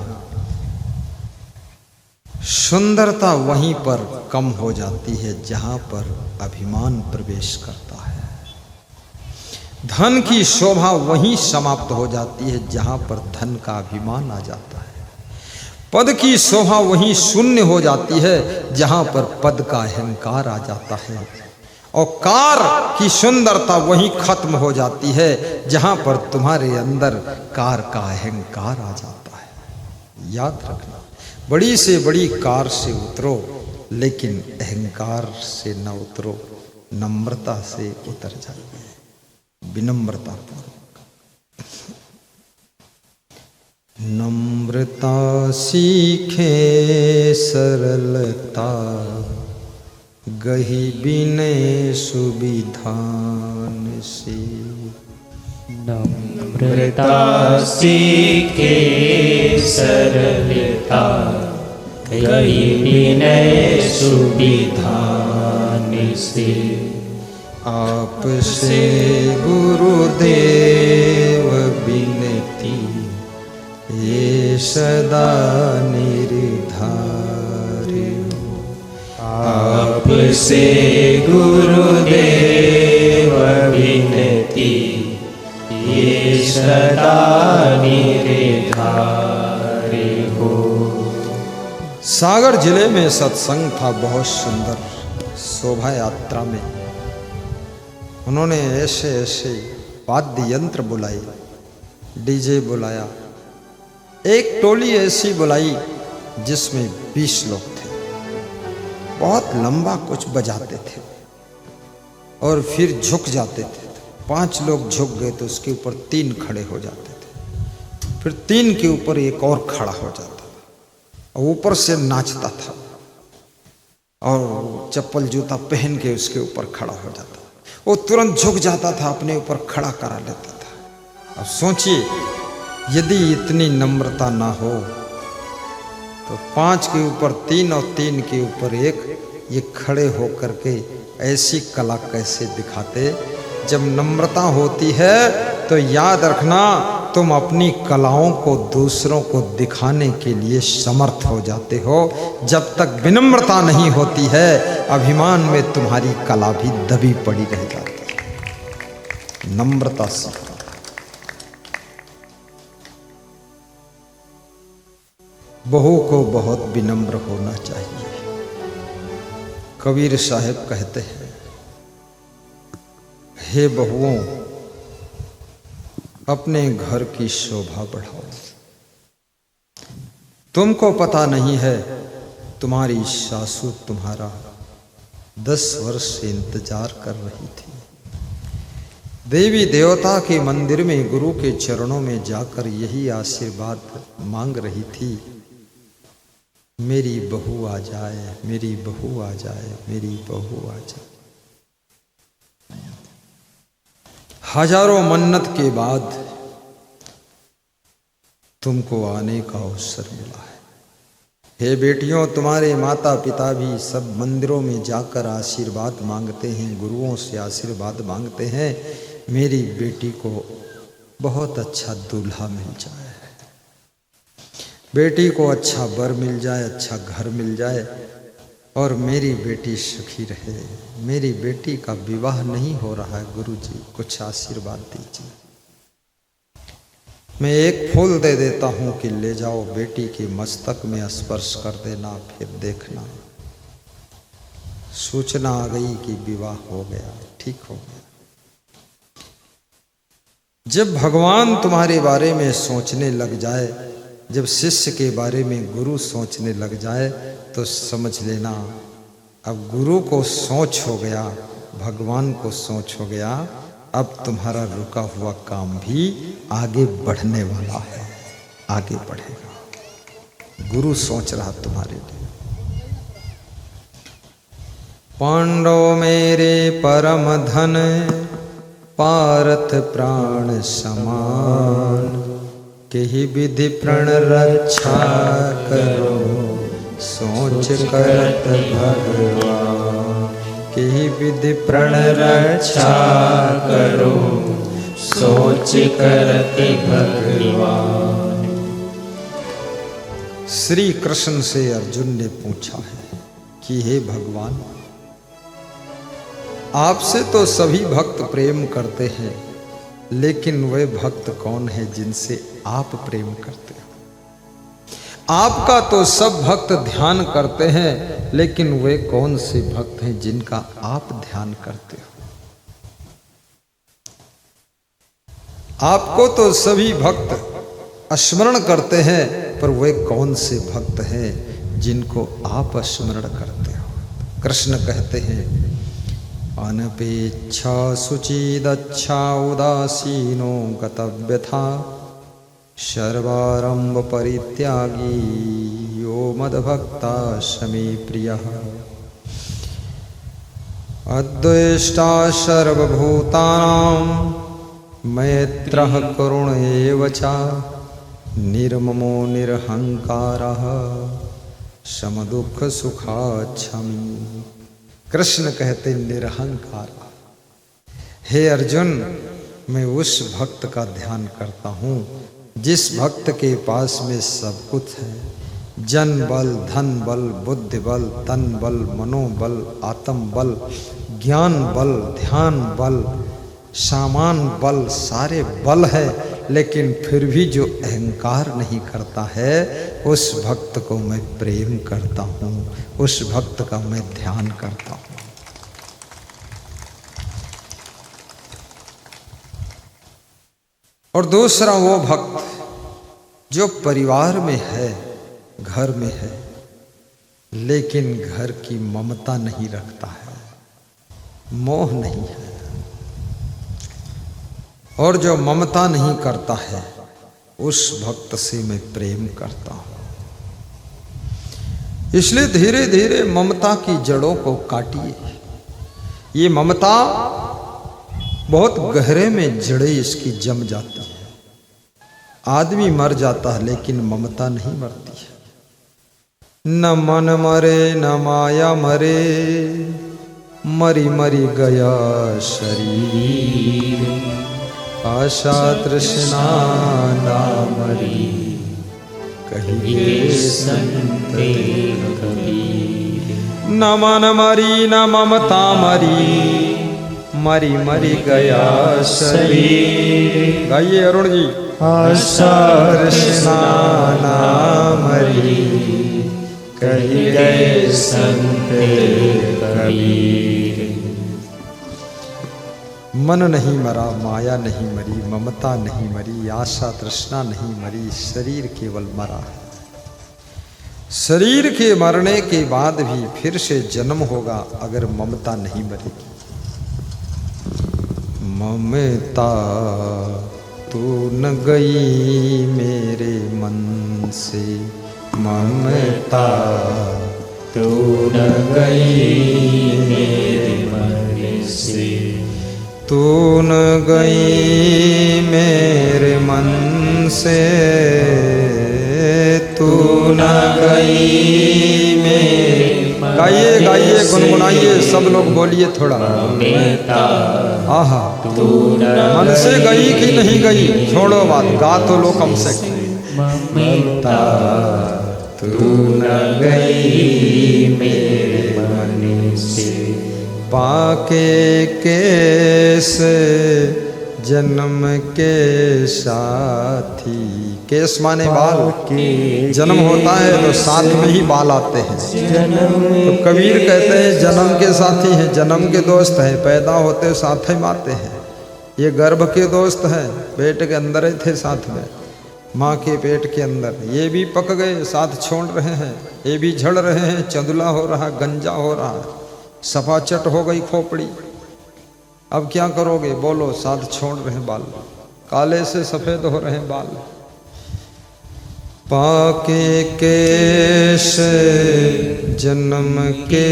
सुंदरता वहीं पर कम हो जाती है जहां पर अभिमान प्रवेश करता है। धन की शोभा वहीं समाप्त हो जाती है जहां पर धन का अभिमान आ जाता है। पद की शोभा वहीं शून्य हो जाती है जहां पर पद का अहंकार आ जाता है। और कार की सुंदरता वहीं खत्म हो जाती है जहां पर तुम्हारे अंदर कार का अहंकार आ जाता है। याद रखना, बड़ी से बड़ी कार से उतरो लेकिन अहंकार से न उतरो, नम्रता से उतर जाइए, विनम्रता पूर्वक। नम्रता सीखे सरलता, गही विनय सुविधान से। नम्रता सीखे सरलता, गई विनय सुविधान से। आपसे गुरुदेव विनती, ये सदा निर्धार हो। आपसे गुरुदेव विनती, ये सदा निर्धार हो। सागर जिले में सत्संग था बहुत सुंदर। शोभा यात्रा में उन्होंने ऐसे ऐसे वाद्य यंत्र बुलाए, डीजे बुलाया। एक टोली ऐसी बुलाई जिसमें 20 लोग थे, बहुत लंबा कुछ बजाते थे और फिर झुक जाते थे। 5 लोग झुक गए तो उसके ऊपर 3 खड़े हो जाते थे, फिर 3 के ऊपर एक और खड़ा हो जाता था और ऊपर से नाचता था और चप्पल जूता पहन के उसके ऊपर खड़ा हो जाता था। वो तुरंत झुक जाता था, अपने ऊपर खड़ा करा लेता था। अब सोचिए, यदि इतनी नम्रता ना हो तो 5 के ऊपर 3 और 3 के ऊपर 1, ये खड़े होकर के ऐसी कला कैसे दिखाते। जब नम्रता होती है तो याद रखना, तुम अपनी कलाओं को दूसरों को दिखाने के लिए समर्थ हो जाते हो। जब तक विनम्रता नहीं होती है, अभिमान में तुम्हारी कला भी दबी पड़ी रह जाती है। नम्रता सीखो। बहू को बहुत विनम्र होना चाहिए। कबीर साहब कहते हैं, हे बहुओं, अपने घर की शोभा बढ़ाओ। तुमको पता नहीं है, तुम्हारी सासू तुम्हारा 10 वर्ष से इंतजार कर रही थी। देवी देवता के मंदिर में गुरु के चरणों में जाकर यही आशीर्वाद मांग रही थी, मेरी बहू आ जाए, मेरी बहू आ जाए, मेरी बहू आ जाए। हजारों मन्नत के बाद तुमको आने का अवसर मिला है। हे बेटियों, तुम्हारे माता पिता भी सब मंदिरों में जाकर आशीर्वाद मांगते हैं, गुरुओं से आशीर्वाद मांगते हैं, मेरी बेटी को बहुत अच्छा दूल्हा मिल जाए, बेटी को अच्छा वर मिल जाए, अच्छा घर मिल जाए और मेरी बेटी सुखी रहे। मेरी बेटी का विवाह नहीं हो रहा है, गुरुजी कुछ आशीर्वाद दीजिए। मैं एक फूल दे देता हूं कि ले जाओ, बेटी के मस्तक में स्पर्श कर देना, फिर देखना। सूचना आ गई कि विवाह हो गया, ठीक हो गया। जब भगवान तुम्हारे बारे में सोचने लग जाए, जब शिष्य के बारे में गुरु सोचने लग जाए, तो समझ लेना अब गुरु को सोच हो गया, भगवान को सोच हो गया, अब तुम्हारा रुका हुआ काम भी आगे बढ़ने वाला है, आगे बढ़ेगा। गुरु सोच रहा तुम्हारे लिए। पांडव मेरे परम धन, पारथ प्राण समान, केहि विधि प्रण रक्षा करो, सोच करत भगवान। केहि विधि प्रण रक्षा करो, सोच करत भगवान। श्री कृष्ण से अर्जुन ने पूछा है कि हे भगवान, आपसे तो सभी भक्त प्रेम करते हैं, लेकिन वे भक्त कौन है जिनसे आप प्रेम करते हो? आपका तो सब भक्त ध्यान करते हैं, लेकिन वे कौन से भक्त हैं जिनका आप ध्यान करते हो? आपको तो सभी भक्त स्मरण करते हैं, पर वे कौन से भक्त हैं जिनको आप स्मरण करते हो? कृष्ण कहते हैं, अनपेक्षा शुचिदच्छा उदासीनो गतव्यथा, सर्वारंभ परित्यागी यो मद्भक्ता समे प्रियः। अद्वेष्टा सर्वभूतानां मैत्रः करुण एव च, निर्ममो निरहंकारः समदुःख सुखाच्छमी। कृष्ण कहते निरहंकार। हे अर्जुन, मैं उस भक्त का ध्यान करता हूँ जिस भक्त के पास में सब कुछ है, जन बल, धन बल, बुद्धि बल, तन बल, मनोबल, आत्म बल, ज्ञान बल, ध्यान बल, सामान बल, सारे बल है, लेकिन फिर भी जो अहंकार नहीं करता है, उस भक्त को मैं प्रेम करता हूँ, उस भक्त का मैं ध्यान करता हूँ। और दूसरा वो भक्त जो परिवार में है, घर में है, लेकिन घर की ममता नहीं रखता है, मोह नहीं है, और जो ममता नहीं करता है, उस भक्त से मैं प्रेम करता हूं। इसलिए धीरे धीरे ममता की जड़ों को काटिए। ये ममता बहुत गहरे में जड़ें इसकी जम जाती है। आदमी मर जाता है, लेकिन ममता नहीं मरती है। न मन मरे न माया मरे, मरी मरी गया शरीर, आशा तृष्णा ना मरी, कहिए संत कबीर। न मन मरी न ममता मरी, मरी मरी गया शरीर। गाइए अरुण जी। आशा तृष्णा ना मरी, कहिए संत कबीर। मन नहीं मरा, माया नहीं मरी, ममता नहीं मरी, आशा तृष्णा नहीं मरी, शरीर केवल मरा है। शरीर के मरने के बाद भी फिर से जन्म होगा अगर ममता नहीं मरेगी। ममता तू न गई मेरे मन से, ममता तू न गई मेरे मन से, तू न गई मेरे मन से, तू न गई गई मेरी गाइए गाइए गुनगुनाइए सब लोग बोलिए थोड़ा। ममता आहा तू न मन से गई कि नहीं गई छोड़ो बात, गा तो लो कम से कम। ममता तू न गई मेरे मन से। पाके केस जन्म के साथी, केस माने बाल, जन्म होता है तो साथ में ही बाल आते हैं। तो कबीर कहते हैं जन्म के साथी हैं, जन्म के दोस्त हैं, पैदा होते साथ ही आते हैं। ये गर्भ के दोस्त हैं, पेट के अंदर ही थे साथ में, माँ के पेट के अंदर। ये भी पक गए साथ छोड़ रहे हैं, ये भी झड़ रहे हैं, चंदुला हो रहा, गंजा हो रहा, सफाचट हो गई खोपड़ी। अब क्या करोगे बोलो, साथ छोड़ रहे हैं बाल, काले से सफेद हो रहे हैं बाल। पाके केश जन्म के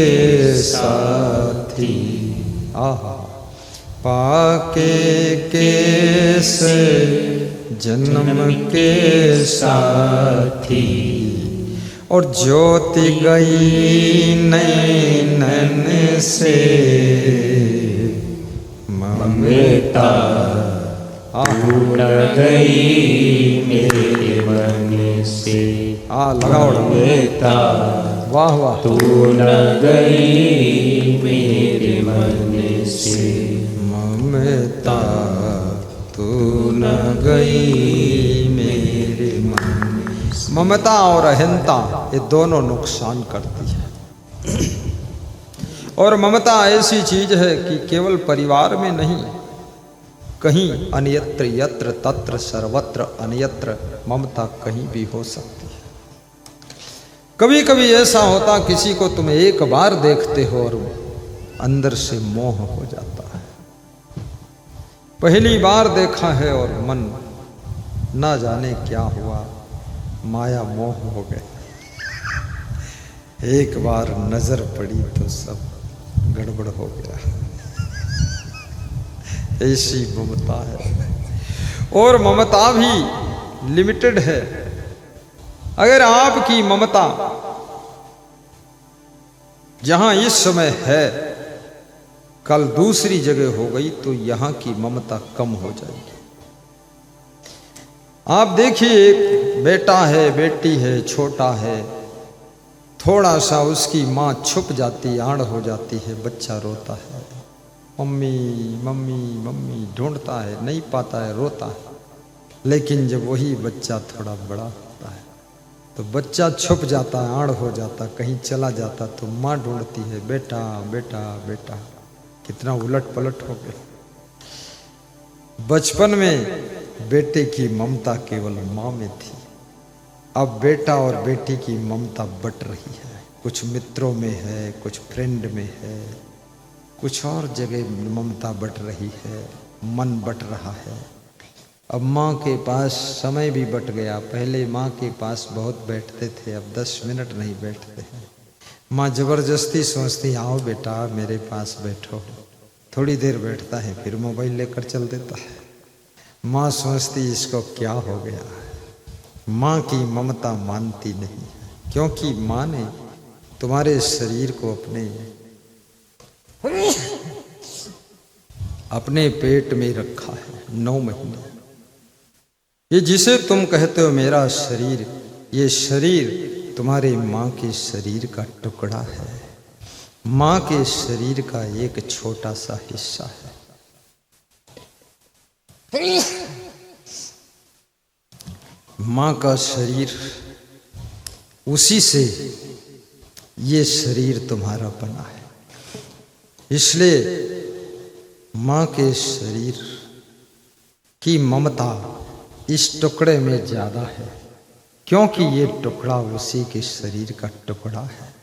साथी, आहा पाके केस जन्म के साथी, और ज्योति गई नैनन से ममता तू न गई मेरे मन से। लगाओ ममता वाह वाह, तू न गई मेरे मन से। ममता तू न गई मेरे मन से। ममता और अहंता ये दोनों नुकसान करती है। और ममता ऐसी चीज है कि केवल परिवार में नहीं, कहीं अन्यत्र यत्र तत्र सर्वत्र अन्यत्र ममता कहीं भी हो सकती है। कभी कभी ऐसा होता किसी को तुम एक बार देखते हो और अंदर से मोह हो जाता है। पहली बार देखा है और मन ना जाने क्या हुआ, माया मोह हो गए। एक बार नजर पड़ी तो सब गड़बड़ हो गया। ऐसी ममता है। और ममता भी लिमिटेड है। अगर आपकी ममता जहां इस समय है कल दूसरी जगह हो गई तो यहां की ममता कम हो जाएगी। आप देखिए, एक बेटा है, बेटी है, छोटा है, थोड़ा सा उसकी माँ छुप जाती, आड़ हो जाती है, बच्चा रोता है, मम्मी मम्मी मम्मी ढूंढता है, नहीं पाता है, रोता है। लेकिन जब वही बच्चा थोड़ा बड़ा होता है तो बच्चा छुप जाता है, आड़ हो जाता, कहीं चला जाता तो माँ ढूंढती है, बेटा बेटा बेटा। कितना उलट पलट हो गया। बचपन में बेटे की ममता केवल माँ में थी, अब बेटा और बेटी की ममता बट रही है। कुछ मित्रों में है, कुछ फ्रेंड में है, कुछ और जगह ममता बट रही है, मन बट रहा है। अब माँ के पास समय भी बट गया। पहले माँ के पास बहुत बैठते थे, अब 10 मिनट नहीं बैठते हैं। माँ जबरदस्ती सोचती, आओ बेटा मेरे पास बैठो। थोड़ी देर बैठता है, फिर मोबाइल लेकर चल देता है। माँ सोचती इसको क्या हो गया। माँ की ममता मानती नहीं, क्योंकि माँ ने तुम्हारे शरीर को अपने पेट में रखा है 9 महीने। ये जिसे तुम कहते हो मेरा शरीर, ये शरीर तुम्हारे माँ के शरीर का टुकड़ा है, माँ के शरीर का एक छोटा सा हिस्सा है। माँ का शरीर, उसी से ये शरीर तुम्हारा बना है। इसलिए माँ के शरीर की ममता इस टुकड़े में ज्यादा है, क्योंकि ये टुकड़ा उसी के शरीर का टुकड़ा है।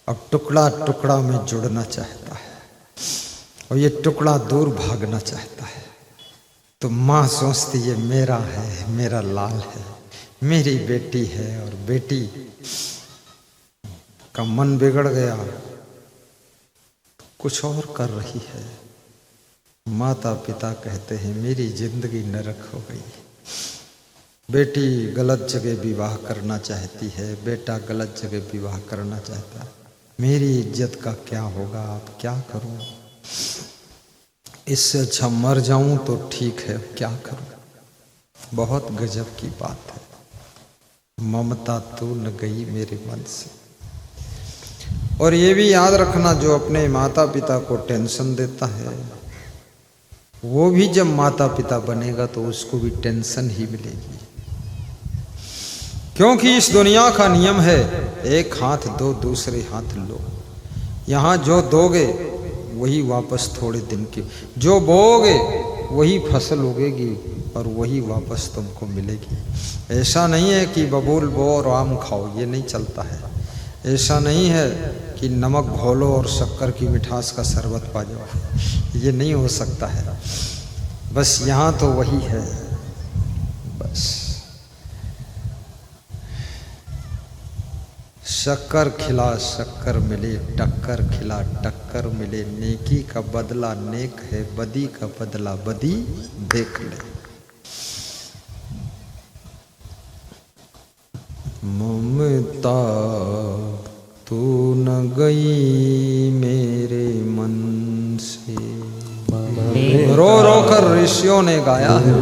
अब टुकड़ा टुकड़ा में जुड़ना चाहता है और ये टुकड़ा दूर भागना चाहता है। तो माँ सोचती है मेरा है, मेरा लाल है, मेरी बेटी है, और बेटी का मन बिगड़ गया, कुछ और कर रही है। माता पिता कहते हैं मेरी जिंदगी नरक हो गई। बेटी गलत जगह विवाह करना चाहती है, बेटा गलत जगह विवाह करना चाहता है। मेरी इज्जत का क्या होगा, अब क्या करूं? इससे अच्छा मर जाऊं तो ठीक है, क्या करूं? बहुत गजब की बात है। ममता तो न गई मेरे मन से। और ये भी याद रखना, जो अपने माता पिता को टेंशन देता है वो भी जब माता पिता बनेगा तो उसको भी टेंशन ही मिलेगी। क्योंकि इस दुनिया का नियम है, एक हाथ दो दूसरे हाथ लो। यहाँ जो दोगे वही वापस थोड़े दिन के, जो बोओगे वही फसल उगेगी और वही वापस तुमको मिलेगी। ऐसा नहीं है कि बबूल बो और आम खाओ, ये नहीं चलता है। ऐसा नहीं है कि नमक घोलो और शक्कर की मिठास का शरबत पा जाओ, ये नहीं हो सकता है। बस यहाँ तो वही है। बस शक्कर खिला शक्कर मिले, टक्कर खिला टक्कर मिले। नेकी का बदला नेक है, बदी का बदला बदी देख ले। ममता तू न गई मेरे मन से। रो रो कर ऋषियों ने गाया है,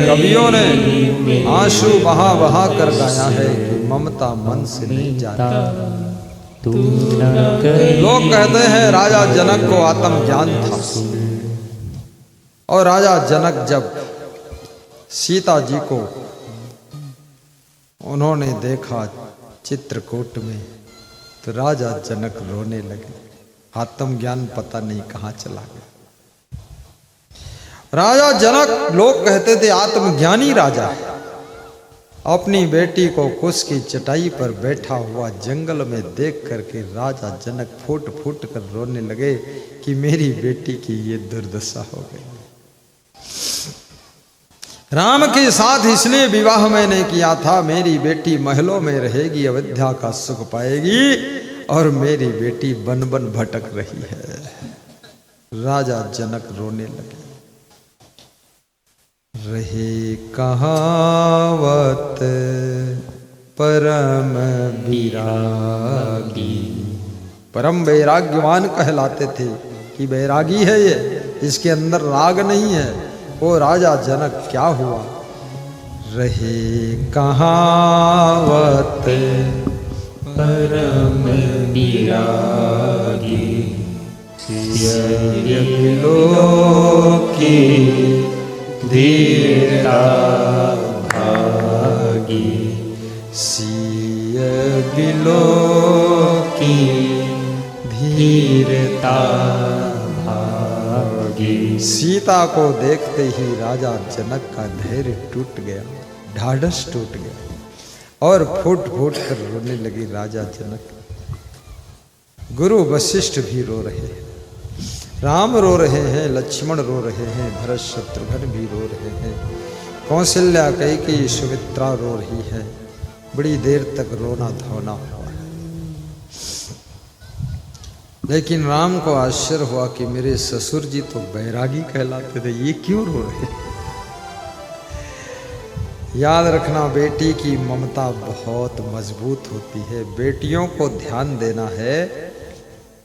कवियों ने आंसू बहा बहा कर गाया है कि ममता मन से नहीं जाती। लोग कहते हैं राजा जनक को आत्मज्ञान था, और राजा जनक जब सीता जी को उन्होंने देखा चित्रकूट में तो राजा जनक रोने लगे। आत्मज्ञान पता नहीं कहाँ चला गया। राजा जनक, लोग कहते थे आत्मज्ञानी राजा है। अपनी बेटी को कुश की चटाई पर बैठा हुआ जंगल में देख करके राजा जनक फूट फूट कर रोने लगे कि मेरी बेटी की ये दुर्दशा हो गई। राम के साथ इसलिए विवाह मैंने किया था, मेरी बेटी महलों में रहेगी, अयोध्या का सुख पाएगी, और मेरी बेटी बन बन भटक रही है। राजा जनक रोने लगे। रहे कहावत परम विरागी, परम वैराग्यवान कहलाते थे कि वैरागी है ये, इसके अंदर राग नहीं है। वो राजा जनक क्या हुआ? रहे कहावत परम विरागी, की धीरता भागी। सिय बिलो की धीरता भागी। सीता को देखते ही राजा जनक का धैर्य टूट गया, ढाढ़स टूट गया, और फूट फूट कर रोने लगे राजा जनक। गुरु वशिष्ठ भी रो रहे हैं, राम रो रहे हैं, लक्ष्मण रो रहे हैं, भरत शत्रुघ्न भी रो रहे हैं, कौशल्या कैकेयी सुमित्रा रो रही है। बड़ी देर तक रोना धोना हुआ है। लेकिन राम को आश्चर्य हुआ कि मेरे ससुर जी तो बैरागी कहलाते थे, ये क्यों रो रहे हैं? याद रखना, बेटी की ममता बहुत मजबूत होती है। बेटियों को ध्यान देना है,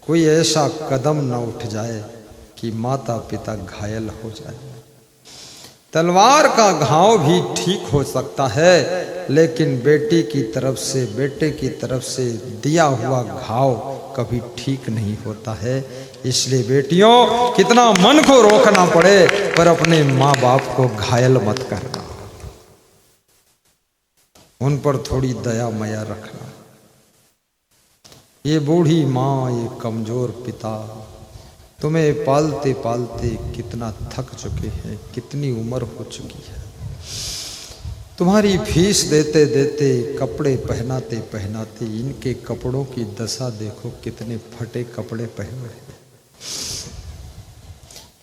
कोई ऐसा कदम न उठ जाए कि माता पिता घायल हो जाए। तलवार का घाव भी ठीक हो सकता है, लेकिन बेटी की तरफ से, बेटे की तरफ से दिया हुआ घाव कभी ठीक नहीं होता है। इसलिए बेटियों, कितना मन को रोकना पड़े पर अपने माँ बाप को घायल मत करना, उन पर थोड़ी दया माया रखना। ये बूढ़ी माँ, ये कमजोर पिता तुम्हें पालते पालते कितना थक चुके हैं, कितनी उम्र हो चुकी है। तुम्हारी फीस देते देते, कपड़े पहनाते पहनाते इनके कपड़ों की दशा देखो, कितने फटे कपड़े पहने हैं।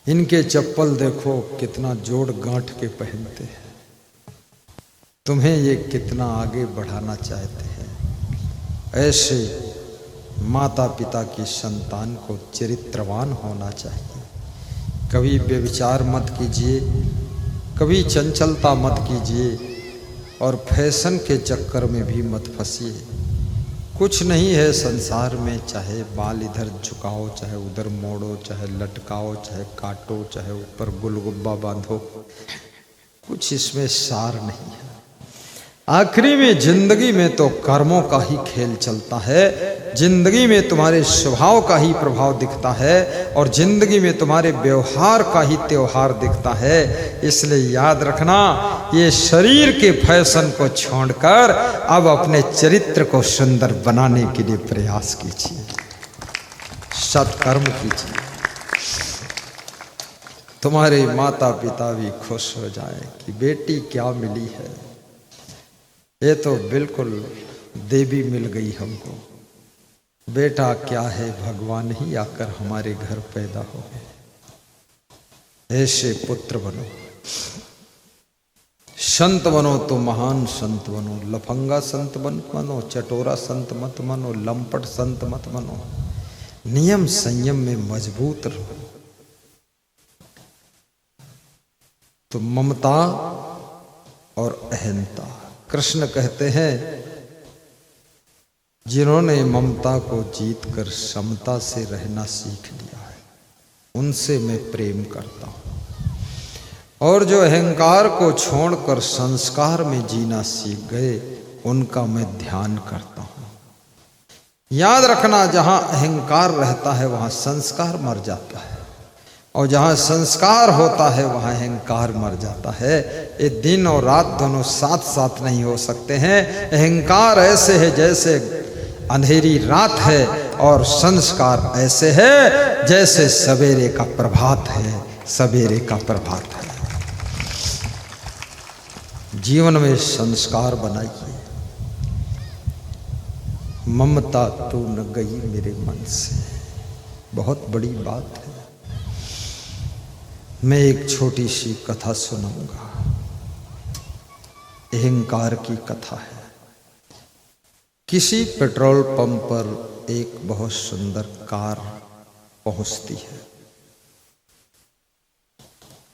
इनके चप्पल देखो कितना जोड़ गांठ के पहनते हैं। तुम्हें ये कितना आगे बढ़ाना चाहते हैं। ऐसे माता पिता की संतान को चरित्रवान होना चाहिए। कभी व्यभिचार मत कीजिए, कभी चंचलता मत कीजिए, और फैशन के चक्कर में भी मत फंसिए। कुछ नहीं है संसार में, चाहे बाल इधर झुकाओ, चाहे उधर मोड़ो, चाहे लटकाओ, चाहे काटो, चाहे ऊपर गुलगुब्बा बांधो, कुछ इसमें सार नहीं है। आखिरी में जिंदगी में तो कर्मों का ही खेल चलता है, जिंदगी में तुम्हारे स्वभाव का ही प्रभाव दिखता है, और जिंदगी में तुम्हारे व्यवहार का ही त्योहार दिखता है। इसलिए याद रखना, ये शरीर के फैशन को छोड़कर अब अपने चरित्र को सुंदर बनाने के लिए प्रयास कीजिए, सत्कर्म कीजिए। तुम्हारे माता पिता भी खुश हो जाए कि बेटी क्या मिली है, ये तो बिल्कुल देवी मिल गई हमको। बेटा क्या है, भगवान ही आकर हमारे घर पैदा हो गए। ऐसे पुत्र बनो, संत बनो तो महान संत बनो। लफंगा संत मत बनो, चटोरा संत मत बनो, लंपट संत मत बनो। नियम संयम में मजबूत रहो। तो ममता और अहंता, कृष्ण कहते हैं जिन्होंने ममता को जीतकर समता से रहना सीख लिया है, उनसे मैं प्रेम करता हूं। और जो अहंकार को छोड़कर संस्कार में जीना सीख गए, उनका मैं ध्यान करता हूं। याद रखना, जहां अहंकार रहता है वहां संस्कार मर जाता है, और जहाँ संस्कार होता है वहाँ अहंकार मर जाता है। ये दिन और रात दोनों साथ साथ नहीं हो सकते हैं। अहंकार ऐसे है जैसे अंधेरी रात है, और संस्कार ऐसे है जैसे सवेरे का प्रभात है, सवेरे का प्रभात है। जीवन में संस्कार बनाइए। ममता तू न गई मेरे मन से, बहुत बड़ी बात है। मैं एक छोटी सी कथा सुनाऊंगा, अहंकार की कथा है। किसी पेट्रोल पंप पर एक बहुत सुंदर कार पहुंचती है।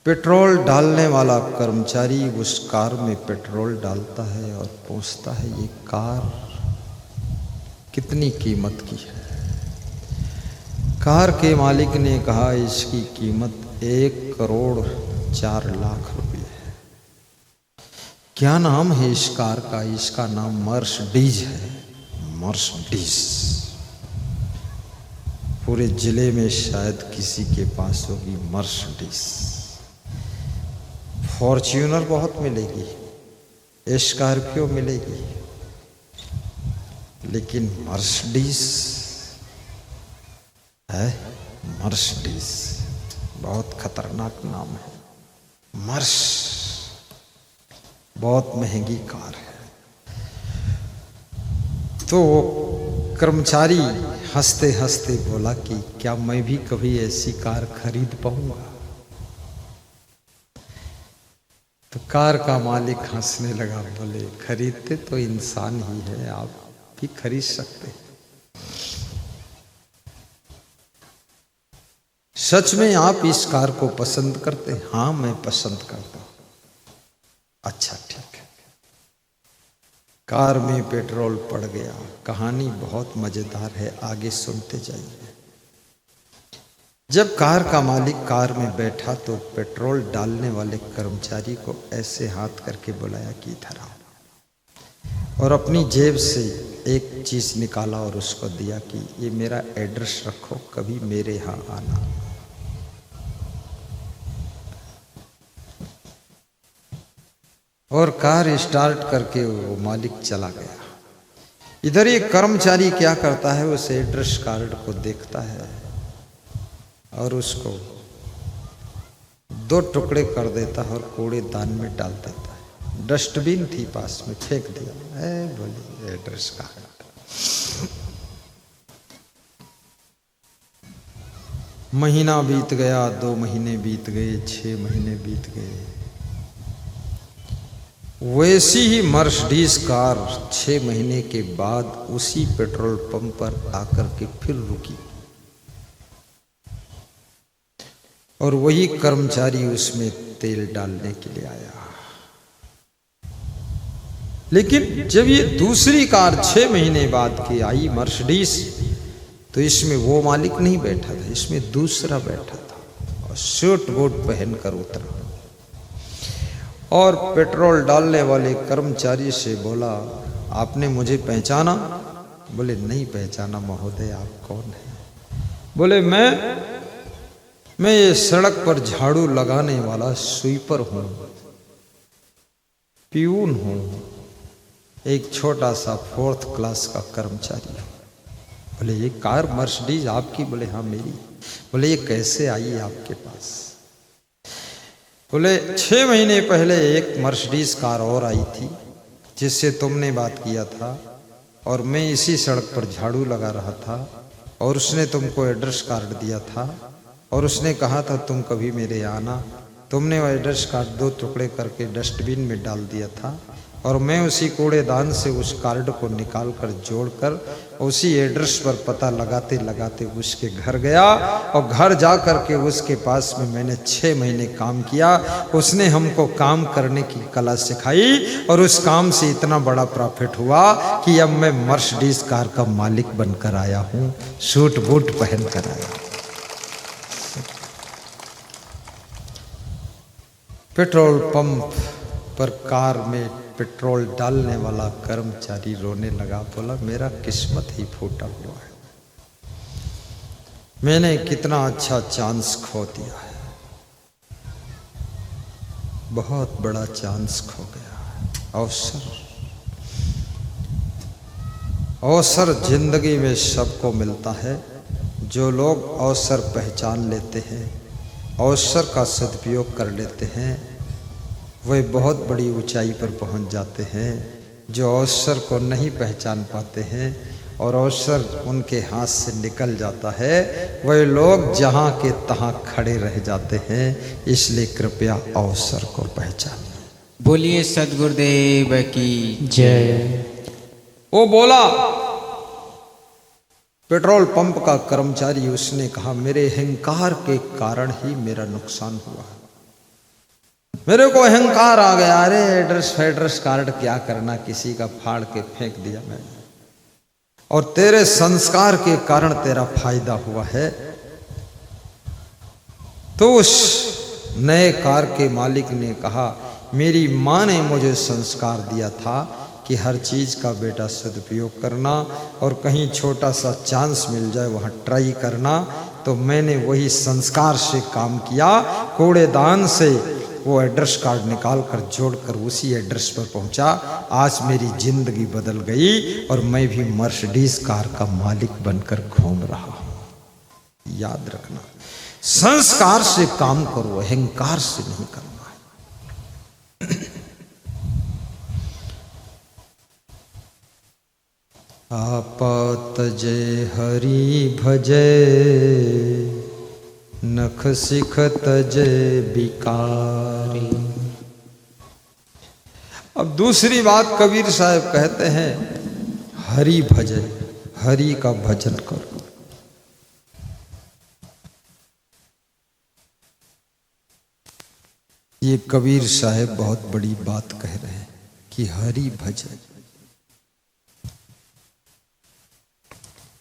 पेट्रोल डालने वाला कर्मचारी उस कार में पेट्रोल डालता है और पूछता है, ये कार कितनी कीमत की है? कार के मालिक ने कहा, इसकी कीमत 1,04,00,000 रुपये है। क्या नाम है इस कार का? इसका नाम मर्सिडीज है, मर्सिडीज। पूरे जिले में शायद किसी के पास होगी मर्सिडीज। फॉर्च्यूनर बहुत मिलेगी, स्कॉर्पियो मिलेगी, लेकिन मर्सिडीज है। मर्सिडीज बहुत खतरनाक नाम है। मर्स बहुत महंगी कार है। तो कर्मचारी हंसते हंसते बोला कि क्या मैं भी कभी ऐसी कार खरीद पाऊंगा? तो कार का मालिक हंसने लगा, बोले खरीदते तो इंसान ही है, आप भी खरीद सकते हैं। सच में आप इस कार को पसंद करते हैं? हाँ, मैं पसंद करता हूं। अच्छा, ठीक है। कार में पेट्रोल पड़ गया। कहानी बहुत मजेदार है, आगे सुनते जाइए। जब कार का मालिक कार में बैठा तो पेट्रोल डालने वाले कर्मचारी को ऐसे हाथ करके बुलाया कि इधर आओ, और अपनी जेब से एक चीज निकाला और उसको दिया कि ये मेरा एड्रेस रखो, कभी मेरे यहाँ आना। और कार स्टार्ट करके वो मालिक चला गया। इधर ये कर्मचारी क्या करता है, उस एड्रेस कार्ड को देखता है और उसको 2 टुकड़े कर देता है और कूड़ेदान में डाल देता है। डस्टबिन थी पास में, फेंक दिया। बोले एड्रेस कार्ड। महीना बीत गया, 2 महीने बीत गए, 6 महीने बीत गए। वैसी ही मर्सिडीज कार 6 महीने के बाद उसी पेट्रोल पंप पर आकर के फिर रुकी, और वही कर्मचारी उसमें तेल डालने के लिए आया। लेकिन जब ये दूसरी कार 6 महीने बाद की आई मर्सिडीज, तो इसमें वो मालिक नहीं बैठा था, इसमें दूसरा बैठा था और सूट बूट पहनकर उतरा और पेट्रोल डालने वाले कर्मचारी से बोला, आपने मुझे पहचाना? बोले, नहीं पहचाना महोदय, आप कौन है? बोले, मैं ये सड़क पर झाड़ू लगाने वाला स्वीपर हूं, प्यून हूं, एक छोटा सा 4th क्लास का कर्मचारी हूं। बोले, ये कार मर्सिडीज आपकी? बोले, हाँ मेरी। बोले, ये कैसे आई आपके पास? बोले, 6 महीने पहले एक मर्सिडीज कार और आई थी जिससे तुमने बात किया था, और मैं इसी सड़क पर झाड़ू लगा रहा था और उसने तुमको एड्रेस कार्ड दिया था और उसने कहा था तुम कभी मेरे आना। तुमने वो एड्रेस कार्ड 2 टुकड़े करके डस्टबिन में डाल दिया था और मैं उसी कूड़ेदान से उस कार्ड को निकाल कर जोड़कर उसी एड्रेस पर पता लगाते लगाते उसके घर गया और घर जा कर के उसके पास में मैंने 6 महीने काम किया। उसने हमको काम करने की कला सिखाई और उस काम से इतना बड़ा प्रॉफिट हुआ कि अब मैं मर्सिडीज कार का मालिक बनकर आया हूँ, सूट बूट पहन कर आया। पेट्रोल पंप पर कार में पेट्रोल डालने वाला कर्मचारी रोने लगा, बोला, मेरा किस्मत ही फूटा हुआ है, मैंने कितना अच्छा चांस खो दिया है, बहुत बड़ा चांस खो गया है। अवसर जिंदगी में सबको मिलता है। जो लोग अवसर पहचान लेते हैं, अवसर का सदुपयोग कर लेते हैं, वे बहुत बड़ी ऊंचाई पर पहुंच जाते हैं। जो अवसर को नहीं पहचान पाते हैं और अवसर उनके हाथ से निकल जाता है, वे लोग जहां के तहां खड़े रह जाते हैं। इसलिए कृपया अवसर को पहचानें। बोलिए सद्गुरुदेव की जय। वो बोला, पेट्रोल पंप का कर्मचारी, उसने कहा, मेरे अहंकार के कारण ही मेरा नुकसान हुआ, मेरे को अहंकार आ गया। अरे एड्रेस कार्ड क्या करना, किसी का फाड़ के फेंक दिया मैंने, और तेरे संस्कार के कारण तेरा फायदा हुआ है। तो उस नए कार के मालिक ने कहा, मेरी माँ ने मुझे संस्कार दिया था कि हर चीज का बेटा सदुपयोग करना और कहीं छोटा सा चांस मिल जाए वहां ट्राई करना। तो मैंने वही संस्कार से काम किया, कूड़ेदान से वो एड्रेस कार्ड निकाल कर जोड़कर उसी एड्रेस पर पहुंचा। आज मेरी जिंदगी बदल गई और मैं भी मर्सिडीज कार का मालिक बनकर घूम रहा हूं। याद रखना, संस्कार से काम करो, अहंकार से नहीं करना है। आपत जय हरि भजय, नख सिख तजय बिकारी। अब दूसरी बात कबीर साहब कहते हैं, हरि भजय, हरि का भजन करो। ये कबीर साहब बहुत बड़ी बात कह रहे हैं कि हरि भजन।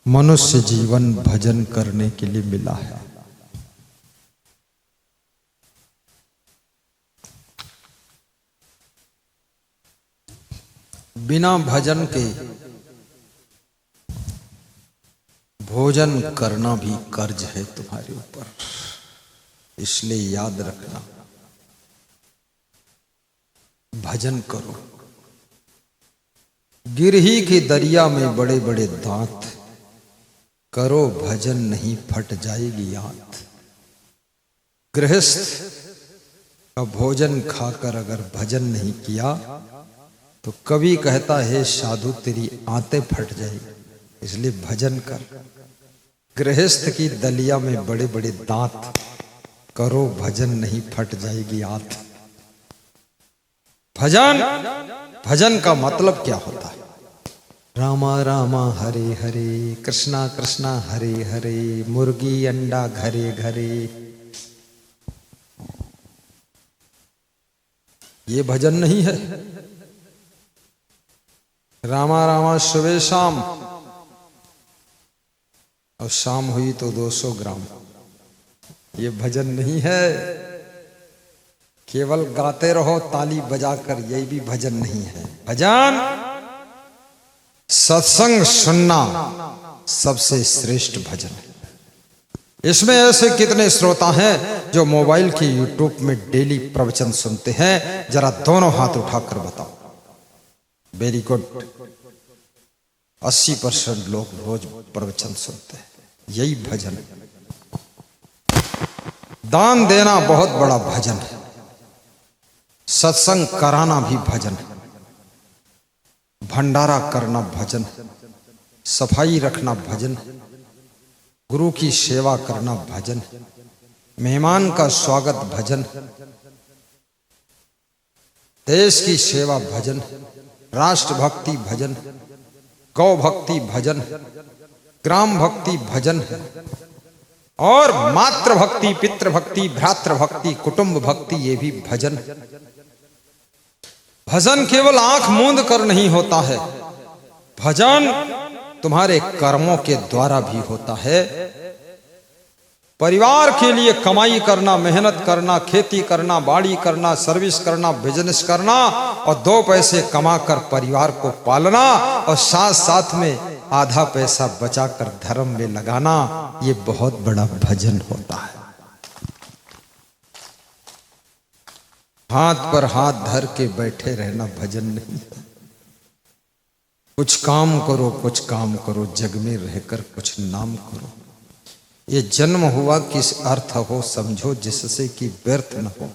मनुष्य जीवन भजन करने के लिए मिला है। बिना भजन के भोजन करना भी कर्ज है तुम्हारे ऊपर, इसलिए याद रखना, भजन करो। गिरही के दरिया में बड़े बड़े दांत, करो भजन नहीं फट जाएगी आंत। गृहस्थ का भोजन खाकर अगर भजन नहीं किया तो कभी कहता है साधु तेरी आंतें फट जाएगी, इसलिए भजन कर। गृहस्थ की दलिया में बड़े बड़े दांत, करो भजन नहीं फट जाएगी आंत। भजन, भजन का मतलब क्या होता है? रामा रामा हरे हरे, कृष्णा कृष्णा हरे हरे, मुर्गी अंडा घरे घरे, ये भजन नहीं है। रामा रामा सुबह शाम, और शाम हुई तो 200 ग्राम। ये भजन नहीं है। केवल गाते रहो ताली बजाकर, यही भी भजन नहीं है। भजन सत्संग सुनना सबसे श्रेष्ठ भजन है। इसमें ऐसे कितने श्रोता हैं जो मोबाइल की यूट्यूब में डेली प्रवचन सुनते हैं? जरा दोनों हाथ उठाकर बताओ। Very good. 80% लोग रोज प्रवचन सुनते हैं। यही भजन। दान देना बहुत बड़ा भजन है। सत्संग कराना भी भजन है। भंडारा करना भजन है। सफाई रखना भजन है। गुरु की सेवा करना भजन है। मेहमान का स्वागत भजन है। देश की सेवा भजन है। राष्ट्र भक्ति भजन है। गौ भक्ति भजन है। ग्राम भक्ति भजन है। और मातृ भक्ति, पितृ भक्ति, भ्रातृ भक्ति, कुटुंब भक्ति, ये भी भजन है। भजन केवल आंख मूंद कर नहीं होता है। भजन तुम्हारे कर्मों के द्वारा भी होता है। परिवार के लिए कमाई करना, मेहनत करना, खेती करना, बाड़ी करना, सर्विस करना, बिजनेस करना और 2 पैसे कमाकर परिवार को पालना और साथ साथ में आधा पैसा बचाकर धर्म में लगाना, ये बहुत बड़ा भजन होता है। हाथ पर हाथ धर के बैठे रहना भजन नहीं है। कुछ काम करो, कुछ काम करो, जग में रहकर कुछ नाम करो। ये जन्म हुआ किस अर्थ हो, समझो जिससे कि व्यर्थ न हो।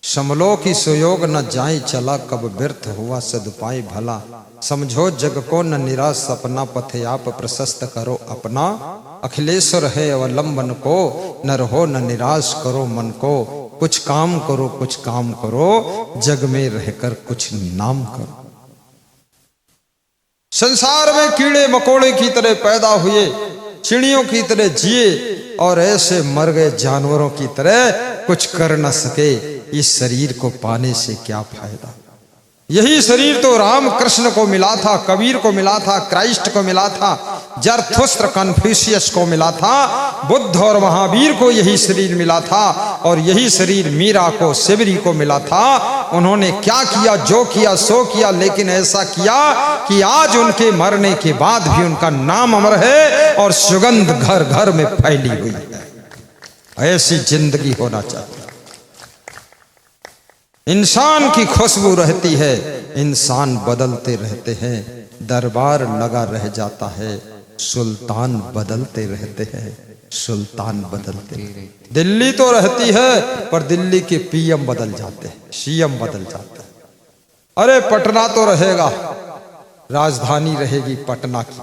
समलो की सुयोग न जाए चला, कब व्यर्थ हुआ सदुपाय भला। समझो जग को न निराश सपना, पथे आप प्रशस्त करो अपना। अखिलेश्वर है अवलंबन को, न रहो न निराश करो मन को। कुछ काम करो, कुछ काम करो, जग में रहकर कुछ नाम करो। संसार में कीड़े मकोड़े की तरह पैदा हुए, चिड़ियों की तरह जिए और ऐसे मर गए जानवरों की तरह, कुछ कर न सके। इस शरीर को पाने से क्या फायदा? यही शरीर तो राम कृष्ण को मिला था, कबीर को मिला था, क्राइस्ट को मिला था, जरथुस्त्र कन्फ्यूशियस को मिला था, बुद्ध और महावीर को यही शरीर मिला था। और यही शरीर मीरा को, शिवरी को मिला था। उन्होंने क्या किया, जो किया सो किया, लेकिन ऐसा किया कि आज उनके मरने के बाद भी उनका नाम अमर है और सुगंध घर घर में फैली हुई है। ऐसी जिंदगी होना चाहिए। इंसान की खुशबू रहती है, इंसान बदलते रहते हैं। दरबार लगा रह जाता है, सुल्तान बदलते रहते हैं, सुल्तान बदलते रहते। दिल्ली तो रहती है पर दिल्ली के पीएम बदल जाते हैं, सीएम बदल जाते हैं। अरे पटना तो रहेगा, राजधानी रहेगी पटना की,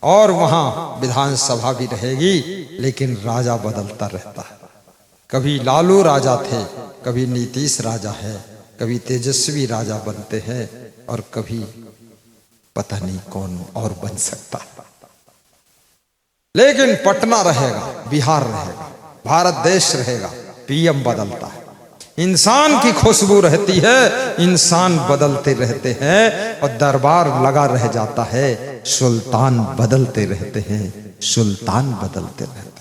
और वहां विधानसभा भी रहेगी, लेकिन राजा बदलता रहता है। कभी लालू राजा थे, कभी नीतीश राजा है, कभी तेजस्वी राजा बनते हैं, और कभी पता नहीं कौन और बन सकता। लेकिन पटना रहेगा, बिहार रहेगा, भारत देश रहेगा, पीएम बदलता है। इंसान की खुशबू रहती है, इंसान बदलते रहते हैं, और दरबार लगा रह जाता है। सुल्तान बदलते रहते हैं, सुल्तान बदलते रहते हैं।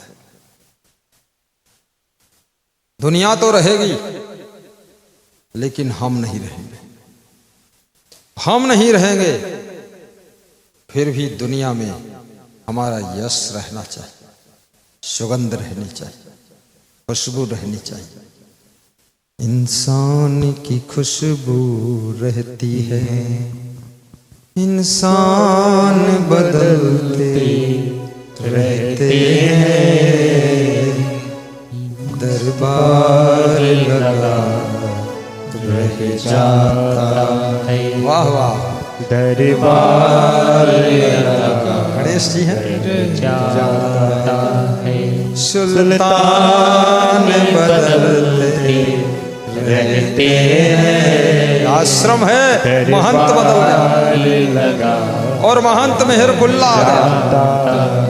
दुनिया तो रहेगी, लेकिन हम नहीं रहेंगे। हम नहीं रहेंगे, फिर भी दुनिया में हमारा यश रहना चाहिए, सुगंध रहनी चाहिए, खुशबू रहनी चाहिए। इंसान की खुशबू रहती है, इंसान बदलते रहते हैं। दरबार लगा रह जाता है। वाह वाह, दरबार लगा गणेश जी हैं, जाता है। सुल्तान बदलते रहते हैं। आश्रम है, महंत बदल गया, और महंत मेहरकुल्ला आ गया,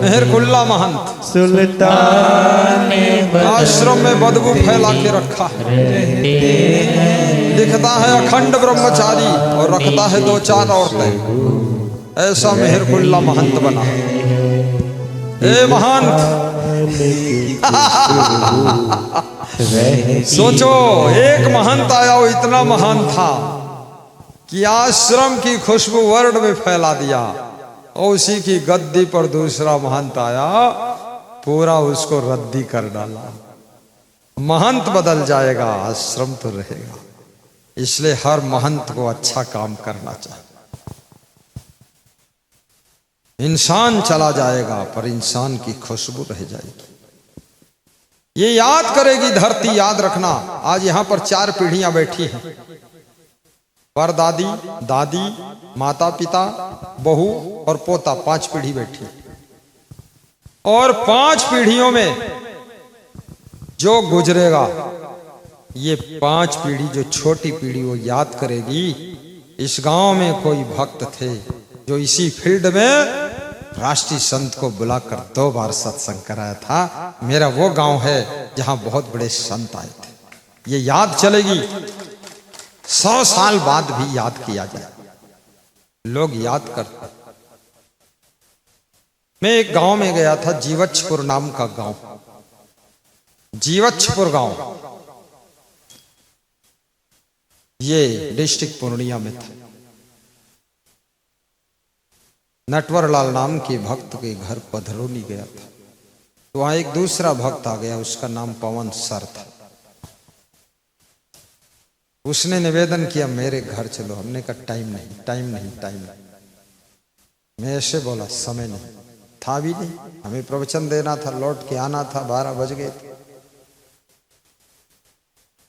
मेहरकुल्ला महंत। सुल्तान आश्रम में बदबू फैला के रखा है। दिखता है अखंड ब्रह्मचारी और रखता है 2-4 औरतें। ऐसा मेहरकुल्ला महंत बना। ए महंत, सोचो, एक महंत आया, वो इतना महान था कि आश्रम की खुशबू वर्ल्ड में फैला दिया, और उसी की गद्दी पर दूसरा महंत आया, पूरा उसको रद्दी कर डाला। महंत बदल जाएगा, आश्रम तो रहेगा। इसलिए हर महंत को अच्छा काम करना चाहिए। इंसान चला जाएगा पर इंसान की खुशबू रह जाएगी। ये याद करेगी धरती, याद रखना। आज यहां पर 4 पीढ़ियां बैठी हैं, परदादी, दादी, माता पिता, बहू और पोता, 5 पीढ़ी बैठी। और 5 पीढ़ियों में जो गुजरेगा, ये 5 पीढ़ी, जो छोटी पीढ़ी वो याद करेगी। इस गांव में कोई भक्त थे जो इसी फील्ड में राष्ट्रीय संत को बुलाकर 2 बार सत्संग कराया था। मेरा वो गांव है जहां बहुत बड़े संत आए थे। ये याद चलेगी, 100 साल बाद भी याद किया जाए, लोग याद करते। मैं एक गांव में गया था, जीवच्छपुर नाम का गांव, जीवच्छपुर गांव, ये डिस्ट्रिक्ट पूर्णिया में था। नटवरलाल नाम के भक्त के घर पधरौली गया था, तो वहां एक दूसरा भक्त आ गया, उसका नाम पवन सर था। उसने निवेदन किया, मेरे घर चलो। हमने कहा टाइम नहीं, टाइम नहीं, टाइम नहीं। मैं ऐसे बोला, समय नहीं था, भी नहीं, हमें प्रवचन देना था, लौट के आना था, 12 बज गए थे।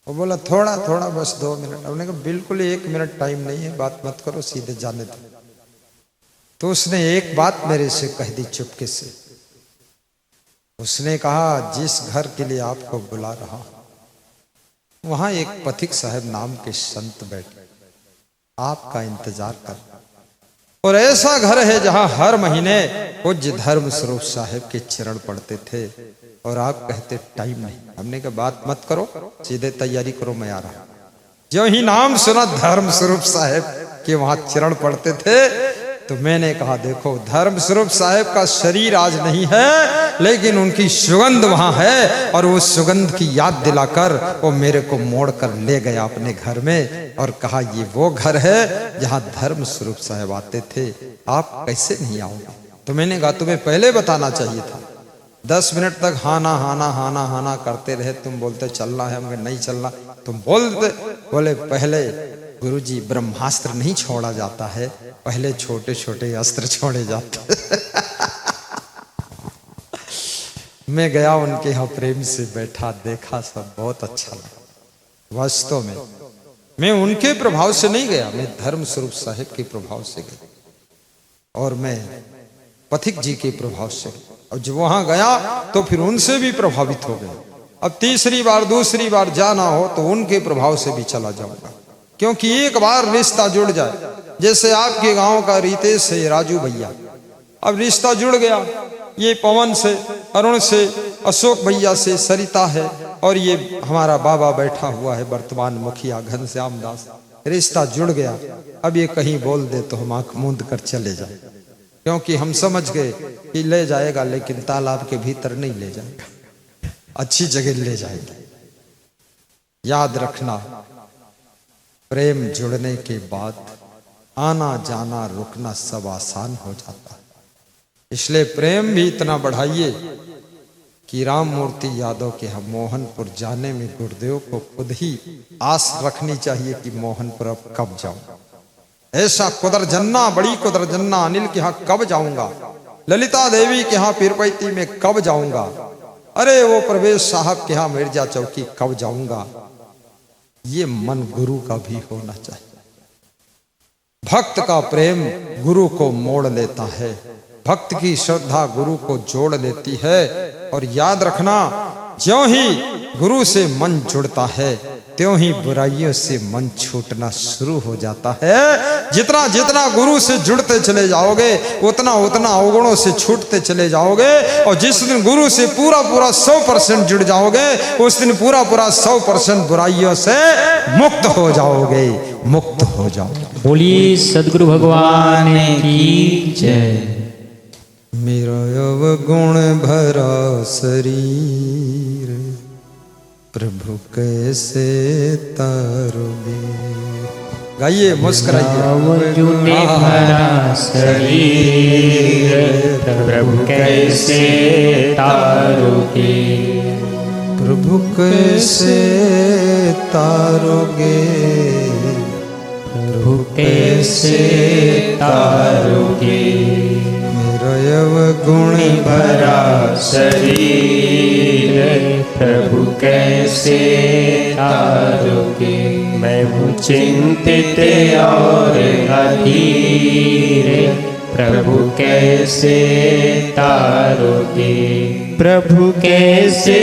वो बोला थोड़ा थोड़ा, बस 2 मिनट। हमने कहा बिल्कुल 1 मिनट टाइम नहीं है, बात मत करो, सीधे जाने दो। तो उसने एक बात मेरे से कह दी चुपके से। उसने कहा, जिस घर के लिए आपको बुला रहा वहां एक पथिक साहब नाम के संत बैठे, आपका इंतजार कर। और ऐसा घर है जहां हर महीने पूज्य धर्म स्वरूप साहब के चरण पड़ते थे, और आप कहते टाइम नहीं। हमने कहा बात मत करो, सीधे तैयारी करो, मैं आ रहा। जो ही नाम सुना धर्म स्वरूप साहब के वहां चरण पड़ते थे, तो मैंने कहा देखो, धर्म स्वरूप साहब का शरीर आज नहीं है, लेकिन उनकी सुगंध वहां है। और वो सुगंध की याद दिलाकर वो मेरे को मोड़ कर ले गया अपने घर में, और कहा ये वो घर है जहां धर्म स्वरूप साहब आते थे, आप कैसे नहीं आओगे? तो मैंने कहा तुम्हें पहले बताना चाहिए था। 10 मिनट तक हाना हाना हाना हाना करते रहे, तुम बोलते चलना है, हमने नहीं चलना, तुम बोलते। बोले पहले गुरुजी, ब्रह्मास्त्र नहीं छोड़ा जाता है, पहले छोटे छोटे अस्त्र छोड़े जाते। मैं गया उनके यहाँ, प्रेम से बैठा, देखा, सब बहुत अच्छा लगा। वास्तव में मैं उनके प्रभाव से नहीं गया, मैं धर्म स्वरूप साहिब के प्रभाव से गया, और मैं पथिक जी के प्रभाव से गया। और जब वहां गया तो फिर उनसे भी प्रभावित हो गया। अब तीसरी बार, दूसरी बार जाना हो तो उनके प्रभाव से भी चला जाऊंगा, क्योंकि एक बार रिश्ता जुड़ जाए, जैसे आपके गांव का रितेश से राजू भैया, अब रिश्ता जुड़ गया, ये पवन से, अरुण से, अशोक भैया से, सरिता है, और ये हमारा बाबा बैठा हुआ है वर्तमान मुखिया घनश्याम दास, रिश्ता जुड़ गया। अब ये कहीं बोल दे तो हम आंख मूंद कर चले जाए, क्योंकि हम समझ गए कि ले जाएगा, लेकिन तालाब के भीतर नहीं ले जाएगा, अच्छी जगह ले जाएगा। याद रखना, प्रेम जुड़ने के बाद आना जाना रुकना सब आसान हो जाता है। इसलिए प्रेम भी इतना बढ़ाइए कि राम मूर्ति यादव के हम मोहनपुर जाने में गुरुदेव को खुद ही आस रखनी चाहिए कि मोहनपुर अब कब जाऊं। ऐसा कुदरजन्ना, बड़ी कुदरजन्ना अनिल के यहाँ कब जाऊंगा, ललिता देवी के यहाँ पीरपैती में कब जाऊंगा, अरे वो प्रवेश साहब के यहाँ मिर्जा चौकी कब जाऊंगा। ये मन गुरु का भी होना चाहिए। भक्त का प्रेम गुरु को मोड़ लेता है, भक्त की श्रद्धा गुरु को जोड़ लेती है। और याद रखना, ज्यों ही गुरु से मन जुड़ता है, त्यों ही बुराइयों से मन छूटना शुरू हो जाता है। जितना जितना गुरु से जुड़ते चले जाओगे उतना उतना अवगुणों से छूटते चले जाओगे। और जिस दिन गुरु से पूरा पूरा 100% जुड़ जाओगे उस दिन पूरा पूरा 100% बुराइयों से मुक्त हो जाओगे, मुक्त हो जाओगे। बोलिए सदगुरु भगवान की जय। मेरा अवगुण भरा शरीर प्रभु कैसे तारोगे। गाइए, मुस्कुराइए। अवगुण भरा शरीर प्रभु कैसे तारोगे, प्रभु कैसे तारोगे, प्रभु कैसे तारोगे। मेरा अवगुण भरा शरीर प्रभु कैसे तारोगे। मैं हूँ चिंतित और अधीर, प्रभु कैसे तारोगे, प्रभु कैसे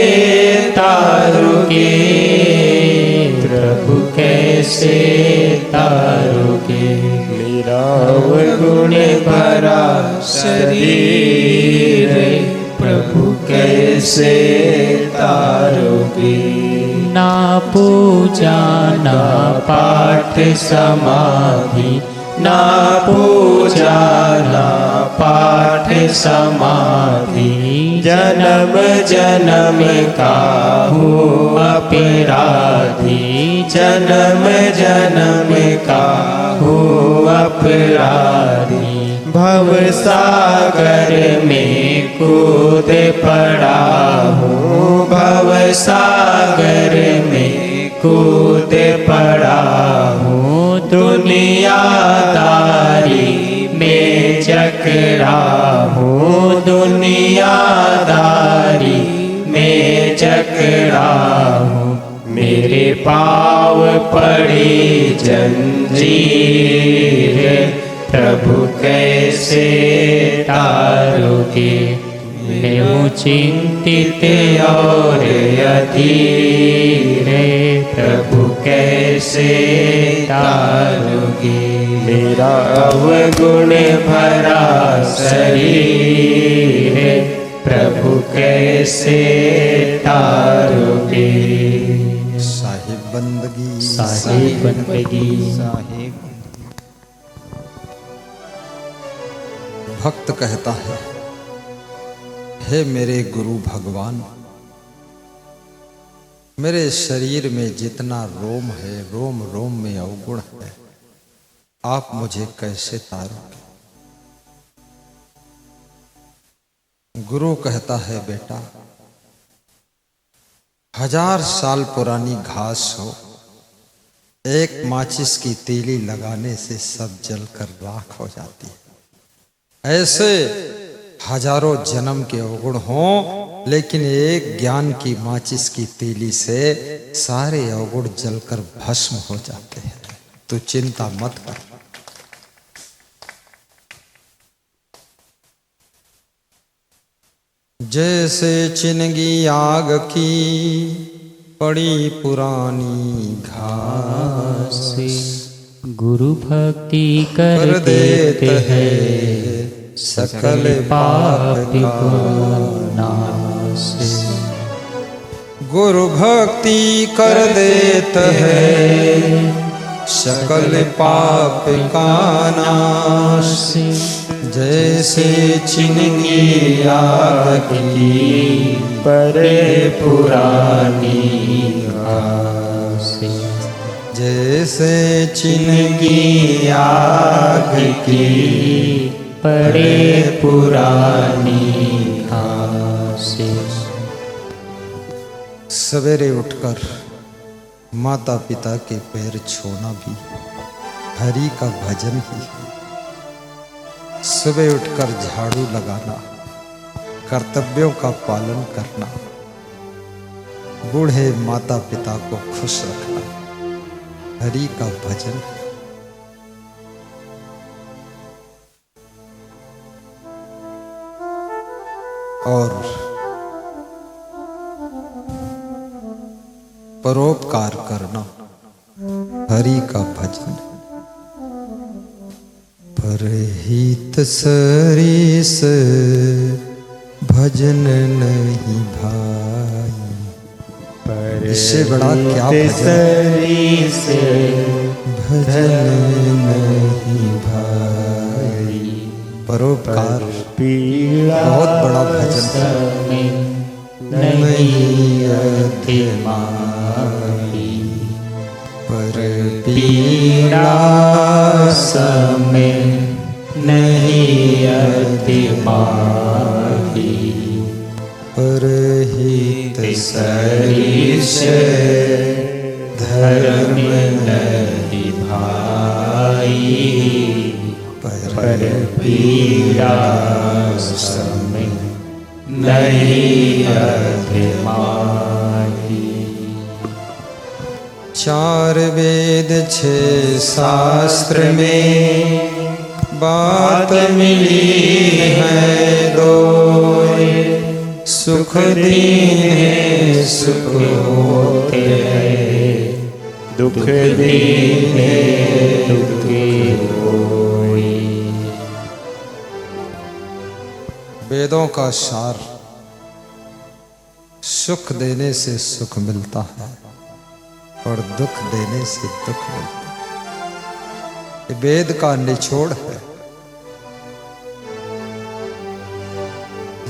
तारोगे, प्रभु कैसे तारोगे। मेरा अवगुण भरा शरीर प्रभु कैसे तारोगे। ना पूजा ना पाठ समाधि, ना पूजा ना पाठ समाधि, जन्म जन्म का हूँ अपराधी, जन्म जन्म का हूँ अपराधी। भव सागर में कूद पड़ा हूँ, भव सागर में कूद पड़ा हूँ। दुनियादारी में जकड़ा हूँ, दुनियादारी में जकड़ा हूँ। मेरे पाँव पड़ी जंजीर, प्रभु कैसे तारोगे। मैं हूँ चिंतित और अधीर, प्रभु कैसे तारोगे। मेरा अवगुण भरा शरीर प्रभु कैसे तारोगे। साहिब बंदगी, साहिब बंदगी। साहिब। भक्त कहता है, हे मेरे गुरु भगवान, मेरे शरीर में जितना रोम है रोम रोम में अवगुण है, आप मुझे कैसे तारोगे। गुरु कहता है, बेटा 1000 साल पुरानी घास हो, एक माचिस की तीली लगाने से सब जलकर राख हो जाती है। ऐसे हजारों जन्म के अवगुण हों, लेकिन एक ज्ञान की माचिस की तीली से सारे अवगुण जलकर भस्म हो जाते हैं। तू चिंता मत कर। जैसे चिनगी आग की पड़ी पुरानी घास, गुरु भक्ति कर देते हैं सकल पाप को नाश। गुरु भक्ति कर देते हैं सकल पाप का नाश। जैसे चिनगी आग की परे पुरानी घास, जैसे चिनगी आग की परे पुरानी घास। सवेरे उठकर माता पिता के पैर छूना भी हरि का भजन ही है। सुबह उठकर झाड़ू लगाना, कर्तव्यों का पालन करना, बूढ़े माता पिता को खुश रखना हरि का भजन है। और परोपकार करना हरि का भजन। परहित सरिस भजन नहीं भाई। इससे बड़ा क्या भजन से भजन नहीं भाई। परोपकार बहुत बड़ा भजन नहीं अधिमाही। पर पीड़ा समय नहीं अधिमाही। परहित सरिस धर्म नहीं भाई। पर पीड़ा समय नहीं अधिमाही। चार वेद छह शास्त्र में बात मिली है दो। सुख दीने सुख होते हैं, दुख दीने दुखी होई। वेदों का सार सुख देने से सुख मिलता है और दुख देने से दुख मिलता है। ये वेद का निचोड़ है।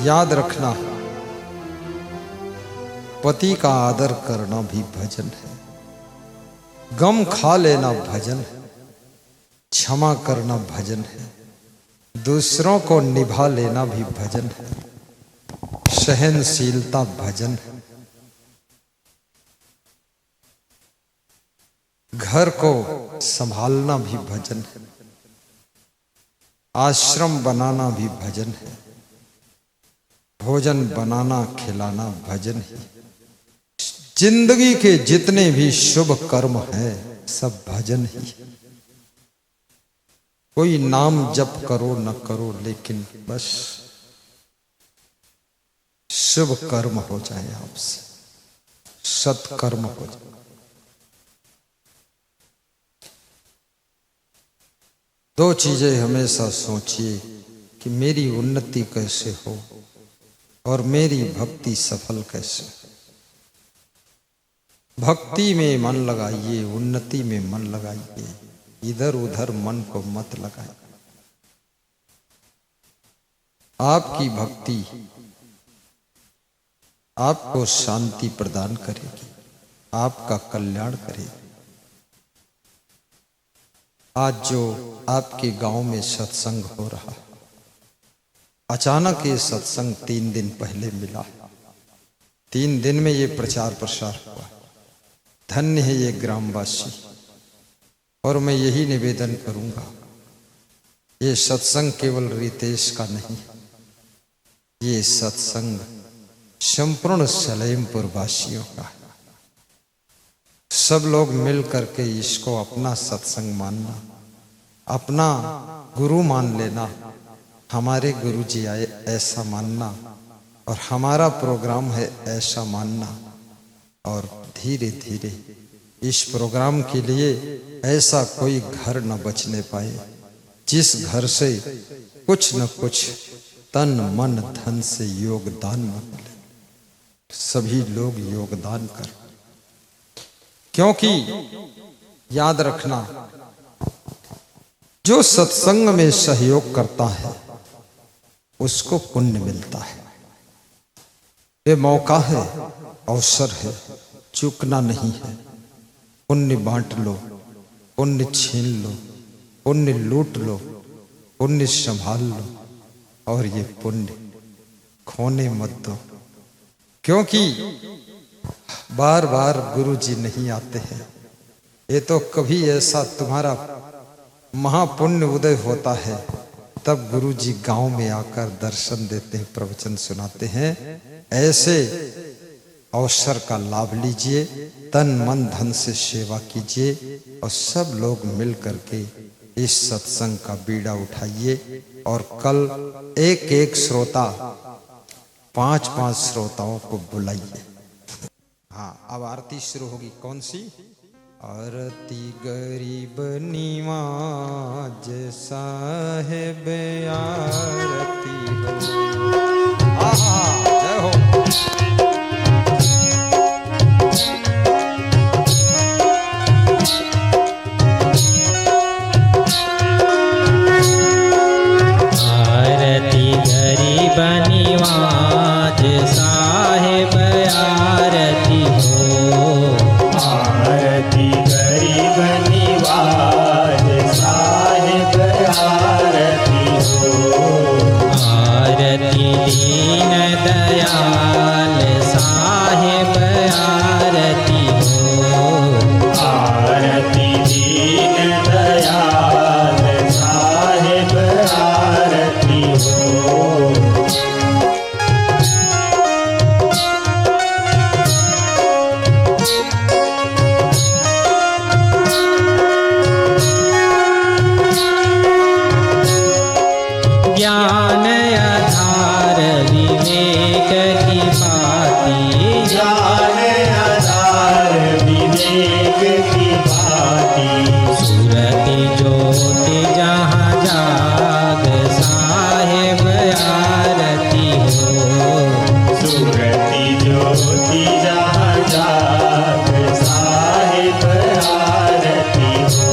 याद रखना, पति का आदर करना भी भजन है। गम खा लेना भजन है। क्षमा करना भजन है। दूसरों को निभा लेना भी भजन है। सहनशीलता भजन है। घर को संभालना भी भजन है। आश्रम बनाना भी भजन है। भोजन बनाना खिलाना भजन है। जिंदगी के जितने भी शुभ कर्म हैं सब भजन ही है। कोई नाम जप करो न करो, लेकिन बस शुभ कर्म हो जाए आपसे, सत्कर्म हो जाए। दो चीजें हमेशा सोचिए कि मेरी उन्नति कैसे हो और मेरी भक्ति सफल कैसे हो। भक्ति में मन लगाइए, उन्नति में मन लगाइए, इधर उधर मन को मत लगाइए। आपकी भक्ति आपको शांति प्रदान करेगी, आपका कल्याण करेगी। आज जो आपके गांव में सत्संग हो रहा है, अचानक ये सत्संग 3 दिन पहले मिला। 3 दिन में ये प्रचार प्रसार हुआ। धन्य है ये ग्रामवासी। और मैं यही निवेदन करूंगा, ये सत्संग केवल रितेश का नहीं, ये सत्संग संपूर्ण सलेमपुर वासियों का है। सब लोग मिल करके इसको अपना सत्संग मानना, अपना गुरु मान लेना। हमारे गुरु जी आए ऐसा मानना और हमारा प्रोग्राम है ऐसा मानना। और धीरे धीरे इस प्रोग्राम के लिए ऐसा कोई घर न बचने पाए जिस घर से कुछ न कुछ तन मन धन से योगदान न मिले। सभी लोग योगदान कर, क्योंकि याद रखना, जो सत्संग में सहयोग करता है उसको पुण्य मिलता है। ये मौका है, अवसर है, चूकना नहीं है। पुण्य बांट लो, पुण्य छीन लो, पुण्य लूट लो, पुण्य संभाल लो और ये पुण्य खोने मत दो। क्योंकि बार बार गुरु जी नहीं आते हैं। ये तो कभी ऐसा तुम्हारा महापुण्य उदय होता है तब गुरु जी गांव में आकर दर्शन देते हैं, प्रवचन सुनाते हैं। ऐसे अवसर का लाभ लीजिए, तन मन धन से सेवा कीजिए और सब लोग मिल करके इस सत्संग का बीड़ा उठाइए। और कल एक एक श्रोता 5-5 श्रोताओं को बुलाइए। हाँ, अब आरती शुरू होगी। कौन सी? आरती गरीब निवाज साहेब आरती हो। आहा, जय हो। आरती गरीब निवाज साहेब आरती हो। आरती गरीब निवाज साहेब आरती हो। आरती दीन दयाल साहेब आरती हो। आरती दीन दयाल साहेब आरती हो। ज्ञान आधार विवेक की बाती। ज्ञान आधार विवेक की बाती। सूरति ज्योति जहाँ जाग साहेब आरती हो। सूरति ज्योति जहाँ जाग साहेब आरती हो।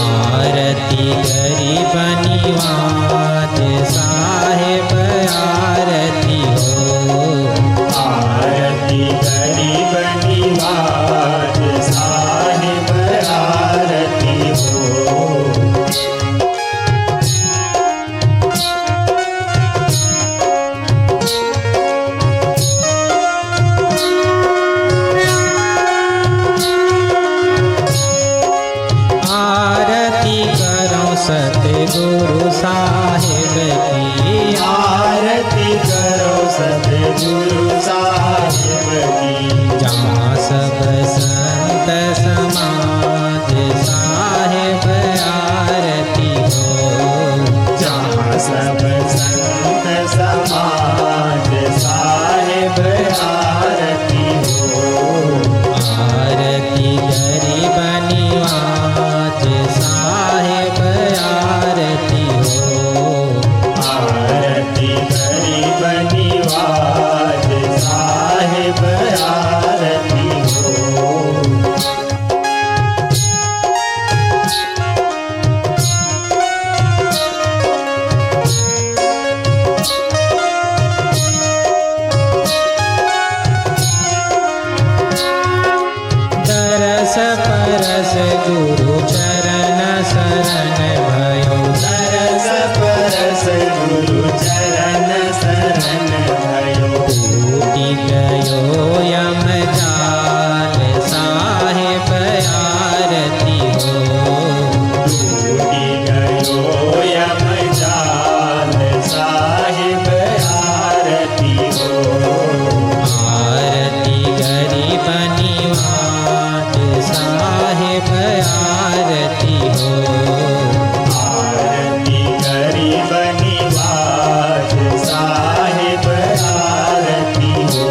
आरती गरीब निवाज साहेब आरती हो। आरती गरीब निवाज साहेब आरती हो। आरती करो सतगुरु साहेब की। आरती करो सतगुरु साहिब की। जहाँ सब संत समाज साहेब आरती हो। जहाँ सब संत समाज साहेब आरती हो। आरती गरीब निवाज साहेब आरती हो। आरती गरीब निवाज साहेब आरती हो। दरस परस गुरु चरण शरण भयो। सरस परस गुरु चरण शरण भयो। टूटी गयो यम जाल साहेब आरती हो। टूटी गयो यम जाल साहिब आरती हो। आरती गरीब निवाज साहेब आरती हो। आरती गरीब निवाज साहिब आरती हो।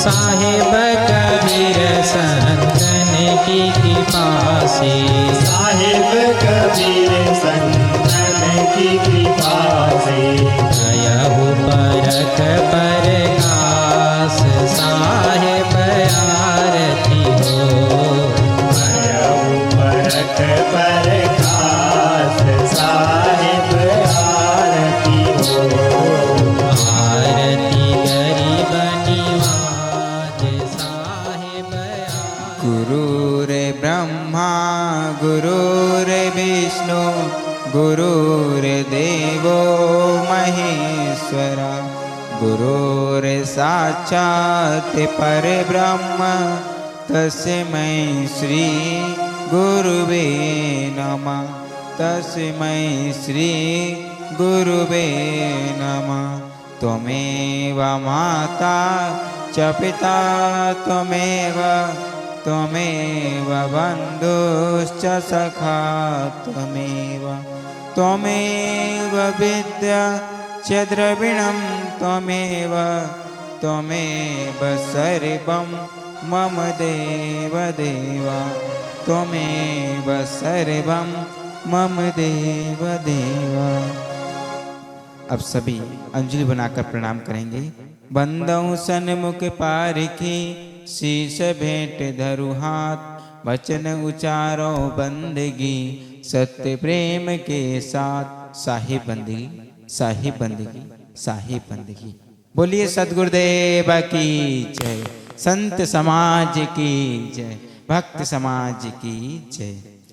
साहेब कबीर संतन की कृपा से। साहिब कबीर संतन की कृपा से। भयहु परख परकाश साहेब आरती हो। भयहु परख परकाश साहिब आरती हो। आरती गरीब निवाज साहेब आरती। गुरुरे ब्रह्मा गुरुरे विष्णु गुरुर्देवो महेश्वरा। गुरुरे साक्षात् परब्रह्म तस्मै श्री गुरुवे नमः। तस्मै श्री गुरुवे नमः। त्वमेव माता च पिता त्वमेव त्वमेव बन्धुश्च सखा त्वमेव त्वमेव विद्या च द्रविणं त्वमेव त्वमेव सर्वं मम देव देवा त्वमेव सर्वं मम देव देवा। अब सभी अंजलि बनाकर प्रणाम करेंगे। बंदौ सन्मुख पारखी शीश भेंट धरु हाथ वचन उचारो बंदगी सत्य प्रेम के साथ साहिब बंदगी साहिब बंदगी साहिब बंदगी। बोलिए सद्गुरुदेव की जय, संत समाज की जय, भक्त समाज की जय।